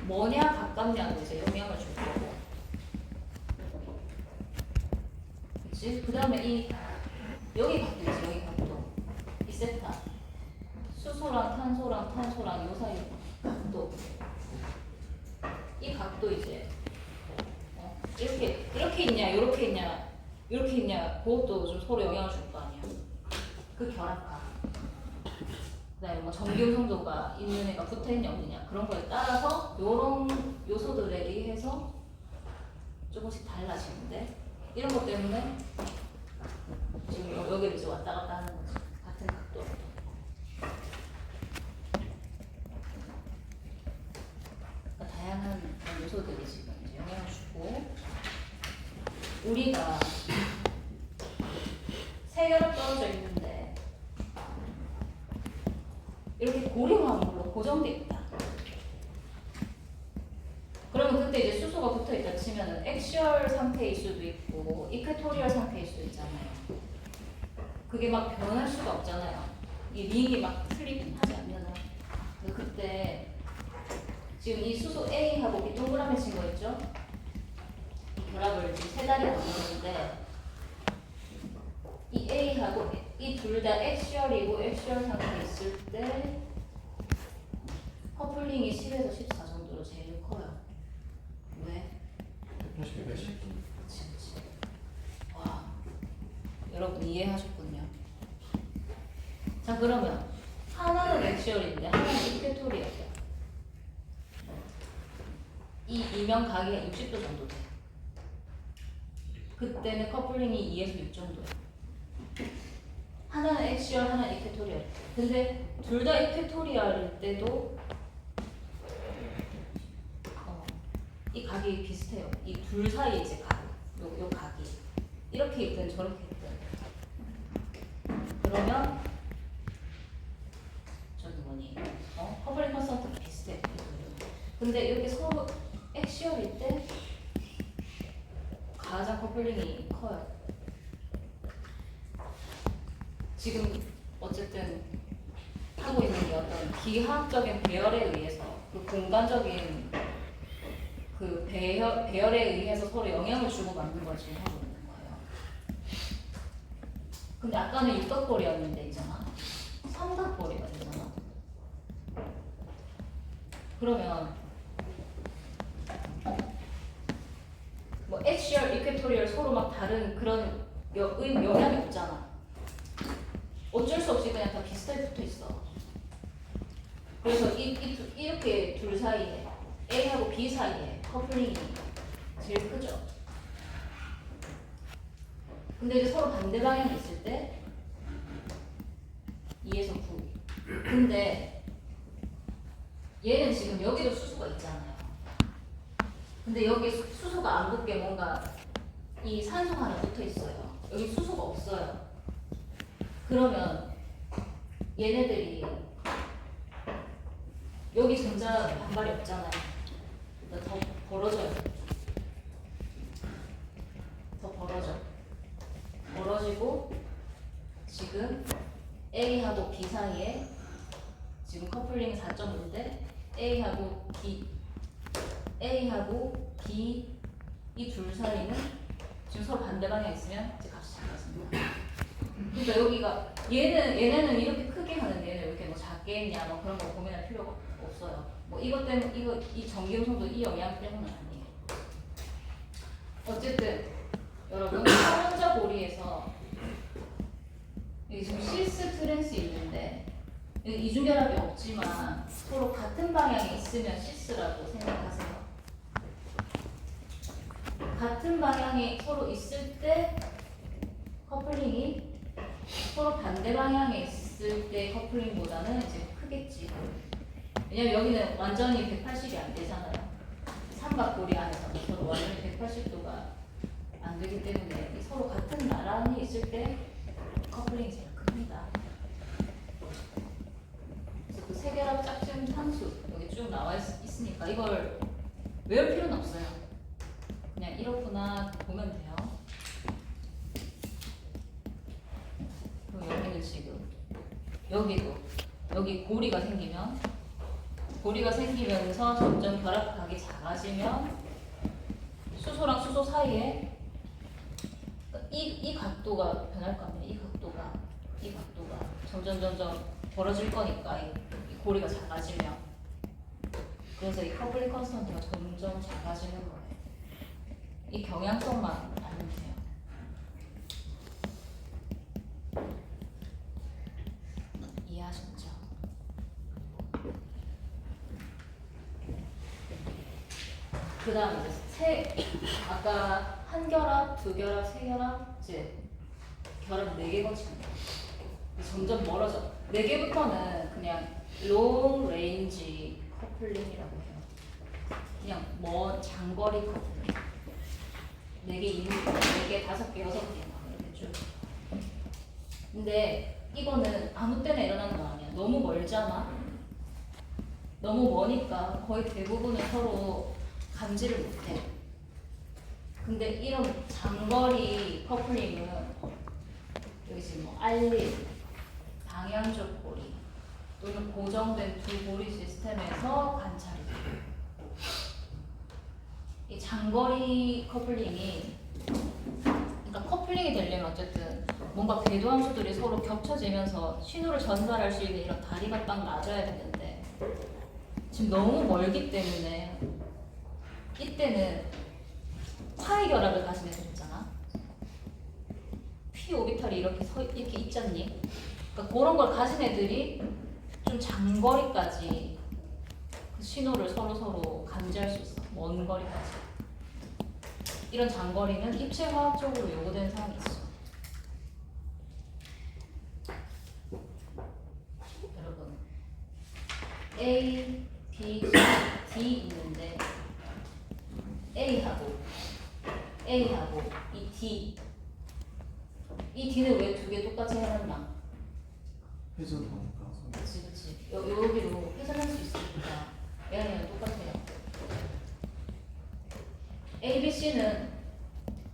뭐냐 가깝냐도 이제 영향을 줄 거고, 그치? 그 다음에 이 여기 각도 있지, 여기 각도, 이 세타 수소랑 탄소랑 요 사이 각도, 이 각도 이제 이렇게 있냐 이렇게 있냐 그것도 좀 서로 영향을 줄 거 아니야. 그 결합각, 그다음에 뭐 전기 성도가 있는 애가 붙어있냐 없느냐 그런 거에 따라서 요런 요소들에 의해서 조금씩 달라지는데, 이런 것 때문에 지금 여기를 이제 왔다 갔다 하는 거지, 같은 각도. 그러니까 다양한 요소들이 지금 이제 영향을 주고, 우리가 세 결합 떨어져 있는데 이렇게 고리화합물로 고정돼 있다. 그러면 그때 이제 수소가 붙어 있다 치면은 액시얼 상태일 수도 있고 이퀘토리얼 상태일 수도 있잖아요. 그게 막 변할 수가 없잖아요. 이 링이 막 플립하지 않면은. 그때 지금 이 수소 A하고 B 동그라미친 거 있죠? 이 결합을 지금 세 다리 나누는데 이 A하고 이 둘 다 액시얼이고 액시얼 상태에 있을 때 커플링이 10에서 14 정도로 제일 커요. 왜? 180, 180. 그치. 와, 여러분 이해하셨군요. 자, 그러면 하나는 액시얼인데 하나는 이퀘토리얼이야. 이 이면 각이 60도 정도 돼. 그때는 커플링이 2에서 6 정도야. 하나는 액시얼, 하나는 이퀘토리얼. 근데 둘 다 이퀘토리얼일 때도 이 각이 비슷해요. 이 둘 사이 이제 각, 요 각이 이렇게 있든 저렇게 있든. 그러면 저기 뭐니? 커플링 컨스턴트가 비슷해. 근데 이렇게 서로 액시얼일 때 가장 커플링이 커요. 지금 어쨌든 하고 있는 게 어떤 기하학적인 배열에 의해서 그 공간적인 그 배열에 의해서 서로 영향을 주고 받는 걸 지금 하고 있는 거예요. 근데 아까는 육각고리였는데 있잖아. 삼각고리가 되잖아. 그러면 뭐 액시얼, 이퀘토리얼 서로 막 다른 그런 영향이 없잖아. 어쩔 수 없이 그냥 다 비슷하게 붙어 있어. 그래서 이렇게 둘 사이에 A하고 B 사이에 커플링이 제일 크죠. 근데 이제 서로 반대 방향에 있을 때 2에서 9. 근데 얘는 지금 여기도 수소가 있잖아요. 근데 여기 수소가 안 붙게 뭔가 이 산소가 하나 붙어 있어요. 여기 수소가 없어요. 그러면 얘네들이 여기 전자 반발이 없잖아요. 더 벌어져요. 더 벌어지고 지금 A하고 B 사이에 지금 커플링 4.5인데 A하고 B 이 둘 사이는 지금 서로 반대 방향에 있으면 이제 값이 작아집니다. 그러니까 여기가 얘네는 이렇게 크게 하는데 얘는 이렇게 뭐 작게 했냐 뭐 그런 거 고민할 필요가 없어요. 뭐 이것 때문에 이 전기음성도 이 영향 때문은 아니에요. 어쨌든 여러분 삼연자 고리에서 여기 지금 시스 트랜스 있는데 여기 이중결합이 없지만 서로 같은 방향에 있으면 시스라고 생각하세요. 같은 방향에 서로 있을 때 커플링이 서로 반대 방향에 있을 때 커플링보다는 이제 크겠지. 왜냐면 여기는 완전히 180이 안 되잖아요. 삼각고리 안에서 서로 완전히 180도가 안 되기 때문에 서로 같은 나란히 있을 때 커플링이 제일 큽니다. 그래서 그 세결합 짝지음 상수 여기 쭉 나와 있으니까 이걸 외울 필요는 없어요. 그냥 이렇구나 보면 돼요. 그리고 여기는 지금 여기도 여기 고리가 생기면서 점점 결합각이 작아지면 수소랑 수소 사이에 이 각도가 변할 거 아니에요. 이 각도가 점점 벌어질 거니까 이 고리가 작아지면 그래서 이 커플링 컨스턴트가 점점 작아지는 거예요. 이 경향성만 알면 돼요. 이해하셨죠? 그 다음에 아까 한 결합, 두 결합, 세 결합, 이제 결합 4개 거치는 거예요. 점점 멀어져. 4개부터는 그냥 롱 레인지 커플링이라고 해요. 그냥 장거리 커플링. 4개 있는 거, 4개, 5개, 6개 이렇게 쭉. 근데 이거는 아무 때나 일어나는 거 아니야. 너무 멀잖아. 너무 머니까 거의 대부분은 서로 감지를 못해. 근데 이런 장거리 커플링은 여기 지금 뭐 알릴, 방향적 고리 또는 고정된 두 고리 시스템에서 관찰이 돼요. 이 장거리 커플링이 그러니까 커플링이 되려면 어쨌든 뭔가 궤도 함수들이 서로 겹쳐지면서 신호를 전달할 수 있는 이런 다리가 딱 낮아야 되는데 지금 너무 멀기 때문에 이때는 파이 결합을 가진 애들 있잖아. p 오비탈이 이렇게 있잖니. 그러니까 그런 걸 가진 애들이 좀 장거리까지 그 신호를 서로 감지할 수 있어. 먼 거리까지. 이런 장거리는 입체 화학적으로 요구되는 사항이 있어. 여러분 A, B, D 있는데 A하고 이 D는 왜 두 개 똑같이 해놨나? 회전하니까. 그치 여기로 회전할 수 있으니까 얘랑 똑같아요. A, B, C는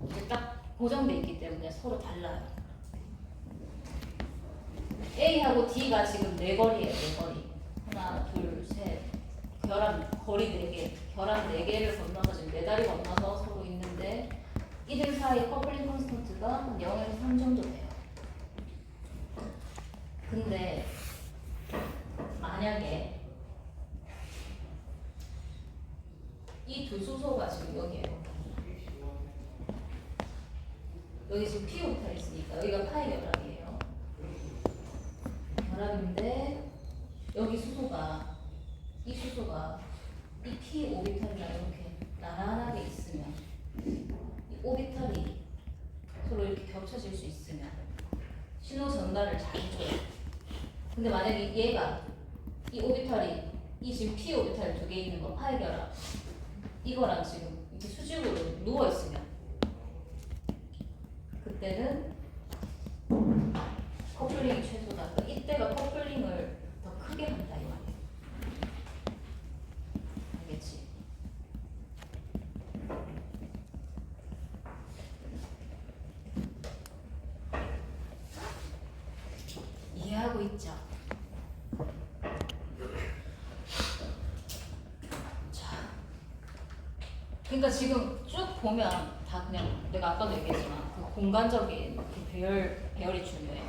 이제 딱 고정돼 있기 때문에 서로 달라요. A하고 D가 지금 4거리예요. 4거리 하나 둘셋 결합 거리 4개 결합 4개를 건너서 지금 4다리 건너서 서로 있는데 이들 사이 커플링 컨스턴트가 한 0에서 3 정도 돼요. 근데 만약에 이 두 수소가 지금 여기에요. 여기 지금 P 오비탈이 있으니까 여기가 파이 결합이에요. 결합인데 여기 이 수소가 이 P 오비탈이랑 이렇게 나란하게 있으면 이 오비탈이 서로 이렇게 겹쳐질 수 있으면 신호 전달을 잘 줘요. 근데 만약에 얘가 이 오비탈이 이 지금 P 오비탈 2개 있는 거 파이 결합 이거랑 지금 이렇게 수직으로 누워 있으면 그때는 커플링이 최소다. 그러니까 이때가 커플링을 더 크게 한다 이 말이야. 알겠지? 이해하고 있죠? 자, 그러니까 지금 쭉 보면 다 그냥 내가 아까도 얘기했지만 그 공간적인 그 배열이 중요해.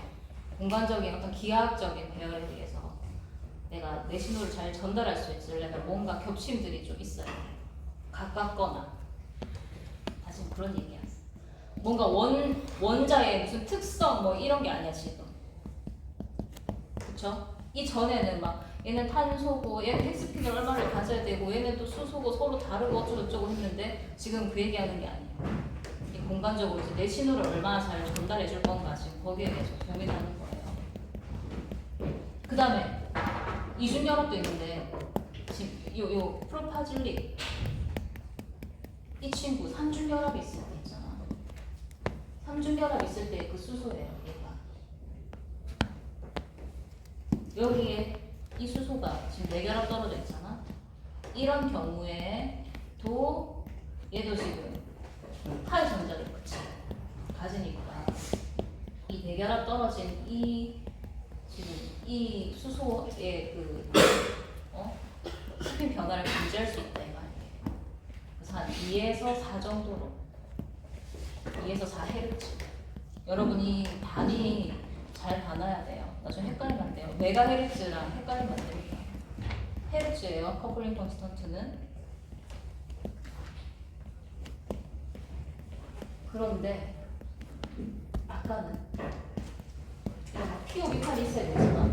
공간적인 어떤 기하학적인 배열에 대해서 내가 내 신호를 잘 전달할 수 있으려면 뭔가 겹침들이 좀 있어야 돼. 가깝거나 다시 그런 얘기야. 뭔가 원자의 무슨 특성 뭐 이런 게 아니야 지금. 그쵸? 이 전에는 막 얘는 탄소고 얘는 헥스핀을 얼마를 가져야 되고 얘는 또 수소고 서로 다르고 어쩌고저쩌고 했는데 지금 그 얘기하는 게 아니에요. 이 공간적으로 이제 내 신호를 얼마나 잘 전달해 줄 건가 지금 거기에 대해서 고민하는 거예요. 그 다음에 이중결합도 있는데 지금 요 프로파질릭 이 친구 삼중결합이 있을 때 있잖아. 삼중결합 있을 때 그 수소예요. 얘가 여기에 이 수소가 지금 4결합 떨어져 있잖아. 이런 경우에 도 얘도 지금 하이 전자도 그치 가지니까 이 대결합 떨어진 이 지금 이 수소의 그 스핀 변화를 감지할 수 있다 이 말이에요. 그래서 한 2에서 4 정도로 2에서 4Hz. 여러분이 단위 잘 봐놔야 돼요. 나중에 헷갈리면 안 돼요. 메가헤르츠랑 헷갈리면 안 됩니다. 헤르츠예요. 커플링 컨스턴트는. 그런데 아까는 POV 팔이 있어야 되잖아.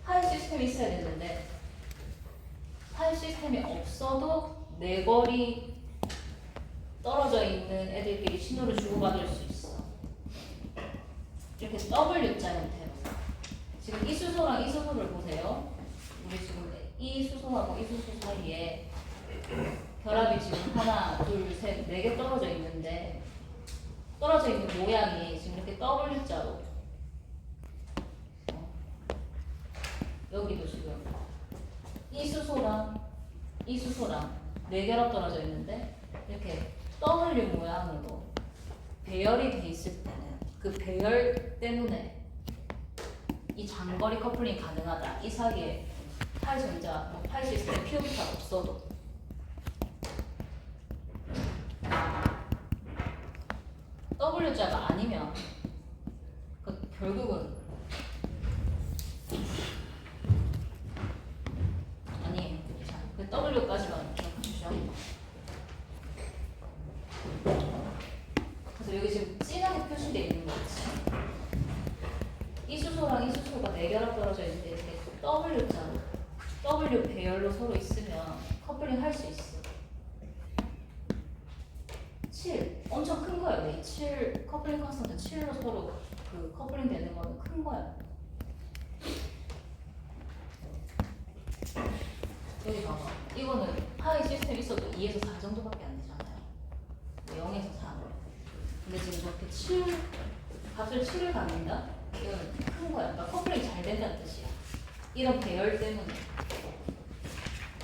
하이 시스템이 있어야 되는데 하이 시스템이 없어도 내거리 떨어져 있는 애들끼리 신호를 주고받을 수 있어. 이렇게 W자 형태로. 지금 이 수소랑 이 수소를 보세요. 우리 지금 이 수소하고 이 수소 사이에 결합이 지금 하나, 둘, 셋, 4개 떨어져 있는데 떨어져 있는 모양이 지금 이렇게 W자로 여기도 지금 이 수소랑 이 수소랑 4결합 떨어져 있는데 이렇게 W 모양으로 배열이 돼 있을 때는 그 배열 때문에 이 장거리 커플링이 가능하다. 이 사이에 파이 전자, 파이 시스템 POV가 없어도 W자가 아니면 그 결국은 아니에요. 자, 그 W까지만 기억해주시죠. 그래서 여기 지금 진하게 표시되어 있는 거 있지. 이 수소랑 이 수소가 4결합 떨어져 있는데 이렇게 W자로 W 배열로 서로 있으면 커플링 할 수 있어. 7 엄청 큰 거예요. 이 7 커플링 컨스턴트 7로 서로 그 커플링 되는 거는 큰 거야. 여기 봐봐. 이거는 파이 시스템 있어도 2에서 4 정도밖에 안 되잖아요. 0에서 4. 근데 지금 저렇게 7 값을 7을 갖는다? 이건 큰 거야. 그러니까 커플링이 잘 된다는 뜻이야. 이런 배열 때문에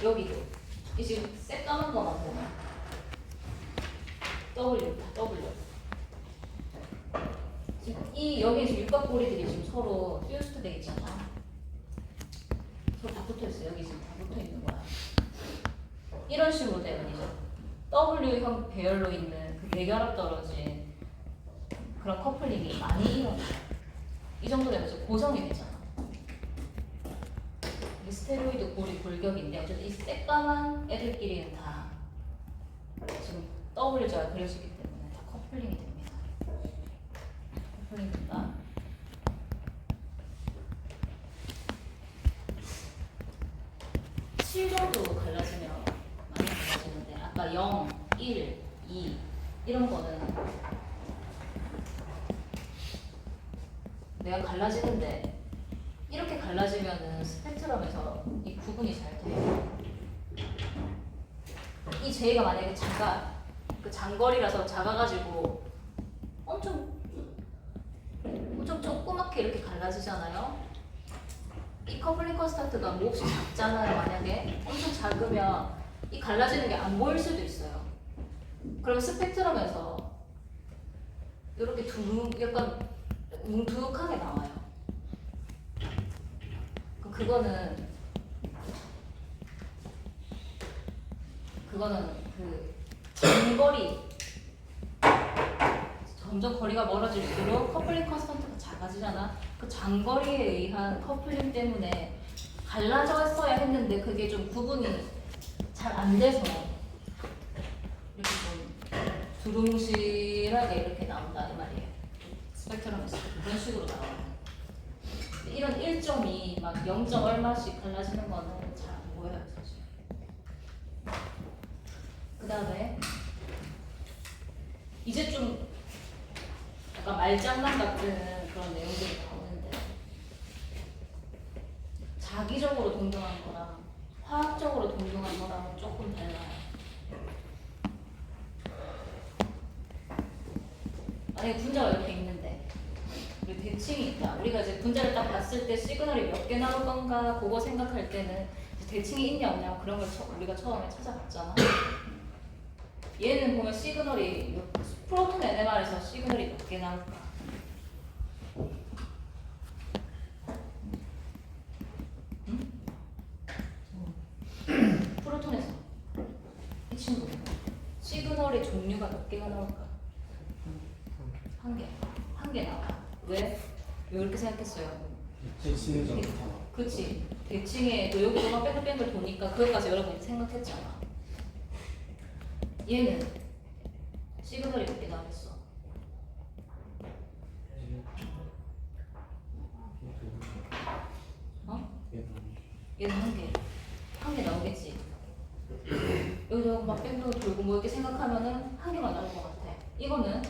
여기도 이 지금 새까만 거만 보면 W. 지금 이 여기 지금 육각고리들이 지금 서로 퓨스트 돼 있잖아. 서로 다 붙어 있어. 여기 지금 다 붙어 있는 거야. 이런 식으로 되면 이제 W형 배열로 있는 그 대결합 떨어진 그런 커플링이 많이 일어나. 이 정도 되면 이제 고정이 되잖아. 이 스테로이드 고리 골격인데 어쨌든 이 새까만 애들끼리는 다 지금 W자가 그려지기 때문에 다 커플링이 됩니다. 커플링 된다. 실조도 갈라지면 많이 갈라지는데 아까 0, 1, 2 이런 거는 내가 갈라지는데 이렇게 갈라지면은 스펙트럼에서 이 구분이 잘 돼요. 이 J가 만약에 그 장거리라서 작아가지고 엄청 조그맣게 이렇게 갈라지잖아요. 이 커플링 컨스턴트가 몹시 작잖아요. 만약에 엄청 작으면 이 갈라지는 게 안 보일 수도 있어요. 그럼 스펙트럼에서 이렇게 약간 뭉툭하게 나와요. 그거는 그 장거리 점점 거리가 멀어질수록 커플링 컨스턴트가 작아지잖아. 그 장거리에 의한 커플링 때문에 갈라졌어야 했는데 그게 좀 구분이 잘 안 돼서 이렇게 좀 두루뭉실하게 이렇게 나온다 이 말이에요. 스펙트럼에서 그런 식으로 나와요. 이런 1.2, 막 0. 얼마씩 갈라지는 거는 잘 안 보여요, 사실. 그 다음에 이제 좀 약간 말장난 같은 그런 내용들이 나오는데 자기적으로 동등한 거랑 화학적으로 동등한 거랑 조금 달라요. 만약에 분자가 이렇게 있는데 우리 대칭이 있다. 우리가 이제 분자를 딱 봤을 때 시그널이 몇 개 나올 건가 그거 생각할 때는 대칭이 있냐 없냐 그런 걸 우리가 처음에 찾아봤잖아. 얘는 보면 시그널이 프로톤 NMR에서 시그널이 몇 개 나올까? 응? 프로톤에서 이 친구 시그널의 종류가 몇 개가 나올까? 한 개. 한 개 나와. 왜? 왜 이렇게 생각했어요? 대칭해서 다. 그치. 대칭에 너 여기 너가 뺑글뺑글 도니까 그것까지 여러분이 생각했잖아. 얘는 시그널이 몇 개 나오겠어? 어? 얘는 한 개. 한 개 나오겠지. 여기서 막 뺑뺑 돌고 뭐 이렇게 생각하면은 한 개만 나올 것 같아. 이거는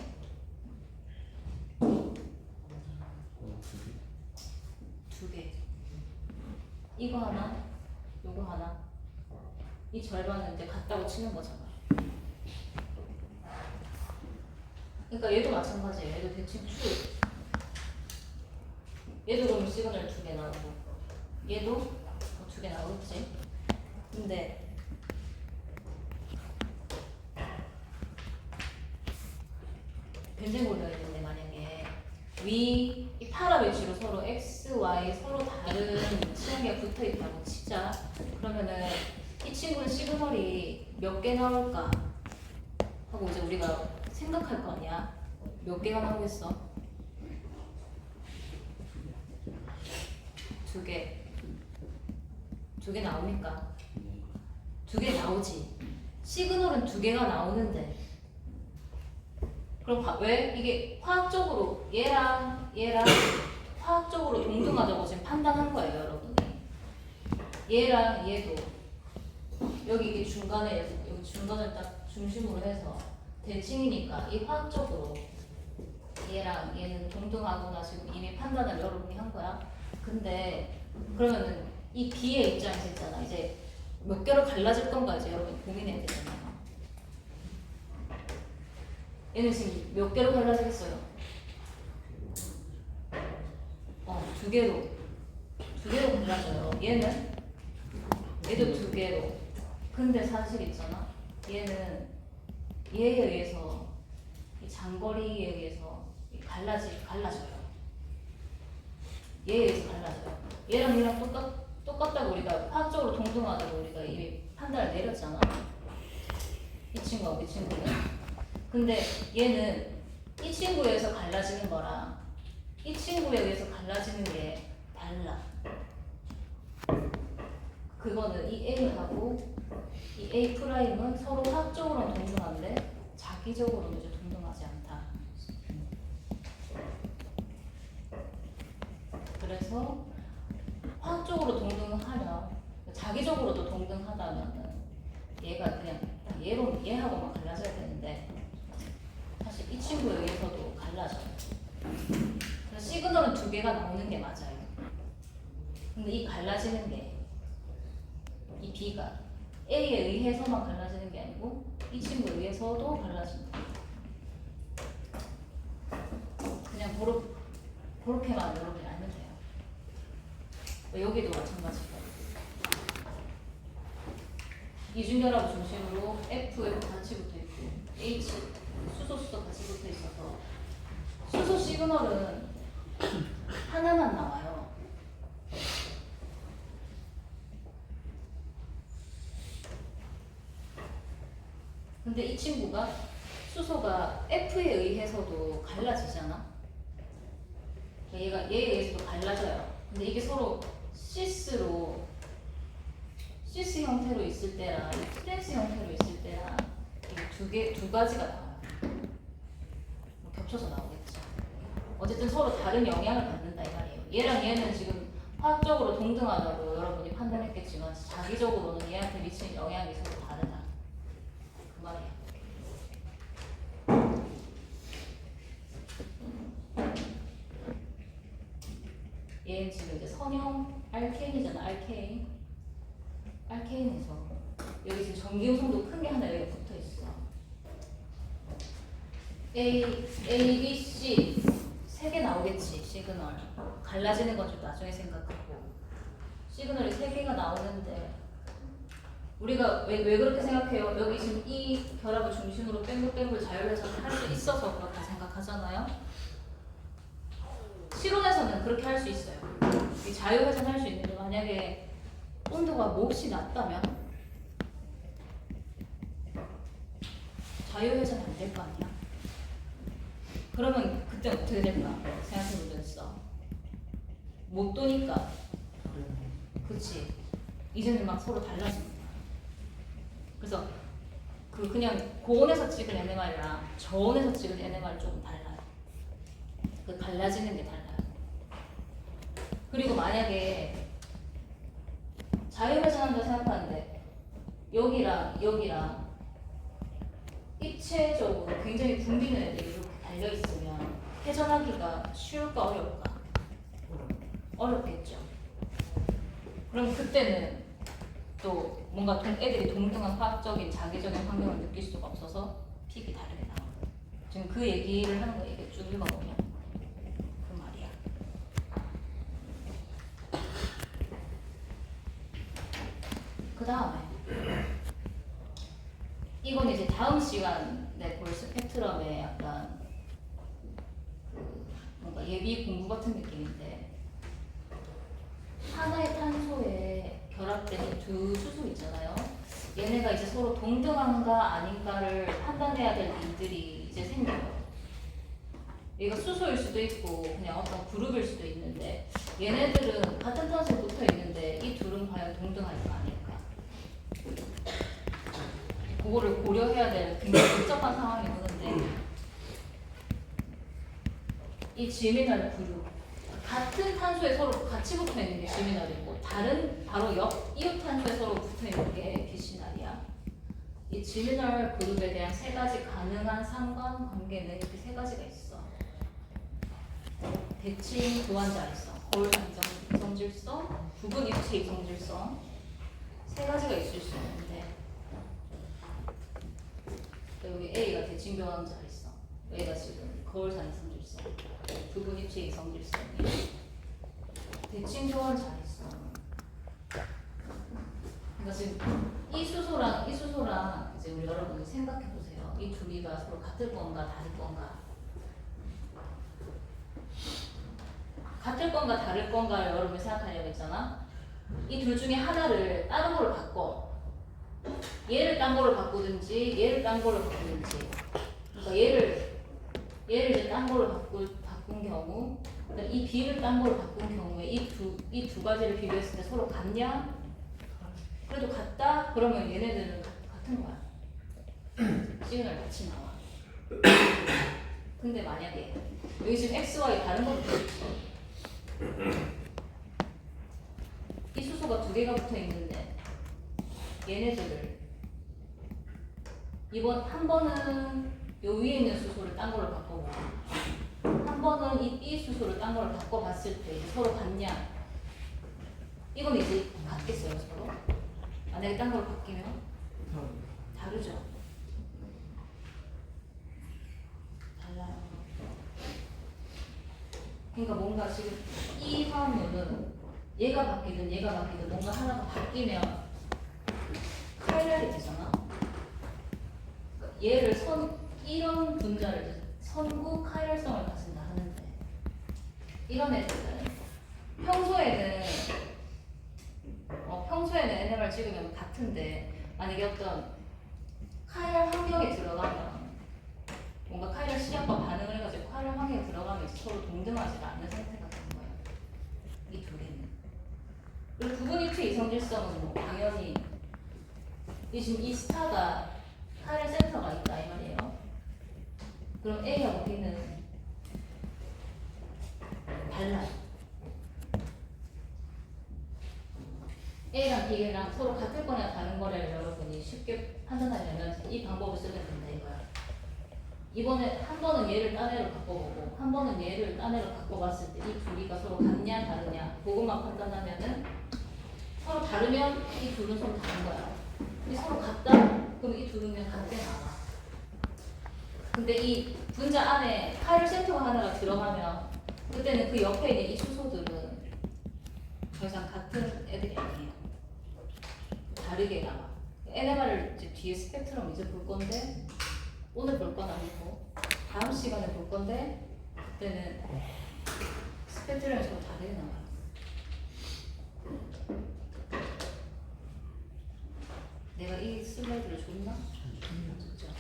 두 개. 이거 하나, 요거 하나. 이 절반은 이제 같다고 치는 거잖아. 그러니까 얘도 마찬가지예요. 얘도 대칭 추. 얘도 그러면 시그널 두 개 나오고, 얘도 두 개 나오겠지. 근데 벤젠 골드를 했는데 만약에 이 파라 위치로 서로 x, y 서로 다른 시향기가 붙어 있다고 치자. 그러면은 이 친구는 시그널이 몇 개 나올까 하고 이제 우리가 생각할 거 아니야. 몇 개가 나오겠어? 두 개. 두 개 나오니까 두 개 나오지. 시그널은 두 개가 나오는데 그럼 왜 이게 화학적으로 얘랑 화학적으로 동등하다고 지금 판단한 거예요, 여러분이. 얘랑 얘도 여기 이게 중간에 여기 중간을 딱 중심으로 해서 대칭이니까 이 화학적으로 얘랑 얘는 동등하구나 지금 이미 판단을 여러분이 한 거야. 근데 그러면은 이 B의 입장에서 있잖아. 이제 몇 개로 갈라질 건가 이제 여러분이 고민해야 되잖아요. 얘는 지금 몇 개로 갈라지겠어요? 두 개로. 두 개로 갈라져요. 얘도 두 개로. 근데 사실 있잖아. 얘는 얘에 의해서 이 장거리에 의해서 갈라져요. 얘에 의해서 갈라져요. 얘랑 똑같다고 우리가 화학적으로 동등하다고 우리가 이미 판단을 내렸잖아. 이 친구하고 이 친구는. 근데 얘는 이 친구에 의해서 갈라지는 거랑 이 친구에 의해서 갈라지는 게 달라. 그거는 이 A하고 이 A 프라임은 서로 화학적으로는 동등한데 자기적으로는 이제 동등하지 않다. 그래서 화학적으로 동등하면 자기적으로도 동등하다면은 얘가 그냥 얘하고만 갈라져야 되는데 사실 이 친구에 의해서도 갈라져요. 그래서 시그널은 두 개가 나오는 게 맞아요. 근데 이 갈라지는 게 이 B가 A에 의해서만 갈라지는 게 아니고 이 친구에 의해서도 갈라진다. 그냥 그렇게만 여러분이 알면 돼요. 여기도 마찬가지고 이중결합 중심으로 F 같이 붙어 있고 H 수소 같이 붙어 있어서 수소 시그널은 하나만 나와요. 근데 이 친구가 수소가 F에 의해서도 갈라지잖아. 얘가 얘에 의해서도 갈라져요. 근데 이게 서로 시스 형태로 있을 때랑 트랜스 형태로 있을 때랑 두 가지가 나와요. 겹쳐서 나오겠죠. 어쨌든 서로 다른 영향을 받는다 이 말이에요. 얘랑 얘는 지금 화학적으로 동등하다고 여러분이 판단했겠지만 자기적으로는 얘한테 미치는 영향이 서로 다르다. 그 말이야. 얘는 지금 이제 선형 알케인이잖아. 알케인에서 여기 지금 전기요성도 큰 게 하나 여기 붙어 있어. A, B, C 세 개 나오겠지. 시그널 갈라지는 건 좀 나중에 생각하고 시그널이 세 개가 나오는데 우리가 왜 그렇게 생각해요? 여기 지금 이 결합을 중심으로 뺑글뺑글 자율회전을 할 수 있어서 그렇게 생각하잖아요. 실온에서는 그렇게 할 수 있어요. 이 자율회전 할 수 있는데 만약에 온도가 몹시 낮다면 자율회전 안 될 거 아니야? 그러면 그때 어떻게 될까? 생각해보자 있어. 못 도니까. 그치. 이제는 막 서로 달라집니다. 그래서 그냥 고온에서 찍은 NMR이랑 저온에서 찍은 NMR이 조금 달라요. 그 갈라지는 게 달라요. 그리고 만약에 자율회전한다 생각하는데 여기랑 입체적으로 굉장히 붐비는 애들이 이렇게 달려있으면 회전하기가 쉬울까 어려울까? 어렵겠죠. 그럼 그때는 또 뭔가 애들이 동등한 화학적인 자기적인 환경을 느낄 수가 없어서 픽이 다르게 나와요. 지금 그 얘기를 하는 거 이게 쭉 읽어보면 그 말이야. 그 다음에 이건 이제 다음 시간에 볼 스펙트럼의 약간 그 뭔가 예비 공부 같은 느낌인데 하나의 탄소에 결합된 두 수소 있잖아요. 얘네가 이제 서로 동등한가 아닌가를 판단해야 될 일들이 이제 생겨요. 얘가 수소일 수도 있고 그냥 어떤 그룹일 수도 있는데 얘네들은 같은 탄소에 붙어 있는데 이 둘은 과연 동등할까 아닐까? 그거를 고려해야 될 굉장히 복잡한 상황이 오는데 이 지미널 그룹 같은 탄소에 서로 같이 붙어 있는 게 지미널이고 다른 바로 이웃 탄소에 서로 붙어 있는 게 비시널이야. 이 지미널 그룹에 대한 세 가지 가능한 상관관계는 이렇게 세 가지가 있어. 대칭 교환 자리성, 거울 이성질성, 부분 입체 이성질성 세 가지가 있을 수 있는데 여기 A가 대칭 교환 자리성, A가 지금 거울산 이성질성, 부분 입체 이성질성이 대칭 교환 자리성. 그러니까 지금 이 수소랑 이제 우리 여러분이 생각해 보세요. 이 두 개가 서로 같을 건가 다를 건가? 같을 건가 다를 건가를 여러분이 생각하려고 했잖아. 이 둘 중에 하나를 다른 걸로 바꿔. 얘를 딴 걸로 바꾸든지 얘를 딴 걸로 바꾸든지. 그러니까 얘를 이제 딴 걸로 바꾼 경우, 이 B를 딴 걸로 바꾼 경우에 이 두 가지를 비교했을 때 서로 같냐? 그래도 같다? 그러면 얘네들은 같은 거야. 시그널 같이 나와. 근데 만약에 여기 지금 X, Y 다른 것도 있지. 이 수소가 두 개가 붙어 있는데 얘네들을 한 번은 요 위에 있는 수소를 딴 걸로 바꿔보고 한 번은 이 B 수소를 딴 걸로 바꿔봤을 때 서로 같냐? 이건 이제 같겠어요 서로? 만약에 딴 걸로 바뀌면 다르죠. 달라요. 그러니까 뭔가 지금 이 화합물은 얘가 바뀌든 뭔가 하나가 바뀌면 칼날이 되잖아. 그러니까 얘를 이런 분자를 선구 카이랄성을 가진다 하는데 이런 애들은 평소에는 NMR 찍으면 같은데 만약에 어떤 카이랄 환경에 들어가면 뭔가 카이랄 시약과 반응을 해가지고 카이랄 환경에 들어가면 서로 동등하지가 않는 상태가 되는 거예요. 이 두 개는. 그리고 부분 입체 이성질성은 뭐 당연히 지금 이 스타가 카이랄 센터가 있다 이 말이에요. 그럼 A하고 B는 달라요. A랑 B랑 서로 같을 거냐 다른 거를 여러분이 쉽게 판단하려면 이 방법을 쓰면 된다 이거야. 이번에 한 번은 얘를 딴 애로 바꿔보고 한 번은 얘를 딴 애로 바꿔봤을 때 이 둘이가 서로 같냐 다르냐 그것만 판단하면은 서로 다르면 이 둘은 서로 다른 거야. 근데 서로 같다? 그럼 이 둘은 그냥 같게 나와. 근데 이 분자 안에 카이럴 센터가 하나가 들어가면 그때는 그 옆에 있는 이 수소들은 더 이상 같은 애들이 아니에요. 다르게 나와. NMR을 이제 뒤에 스펙트럼 이제 볼 건데 오늘 볼 건 아니고 다음 시간에 볼 건데 그때는 스펙트럼이 저거 다 되게 나와요. 내가 이 슬라이드를 줬나? 줬죠.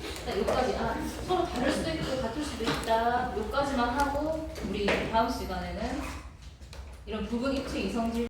일단 여기까지. 서로 다를 수도 있고 같을 수도 있다. 여기까지만 하고 우리 다음 시간에는 이런 부분 입체 이성질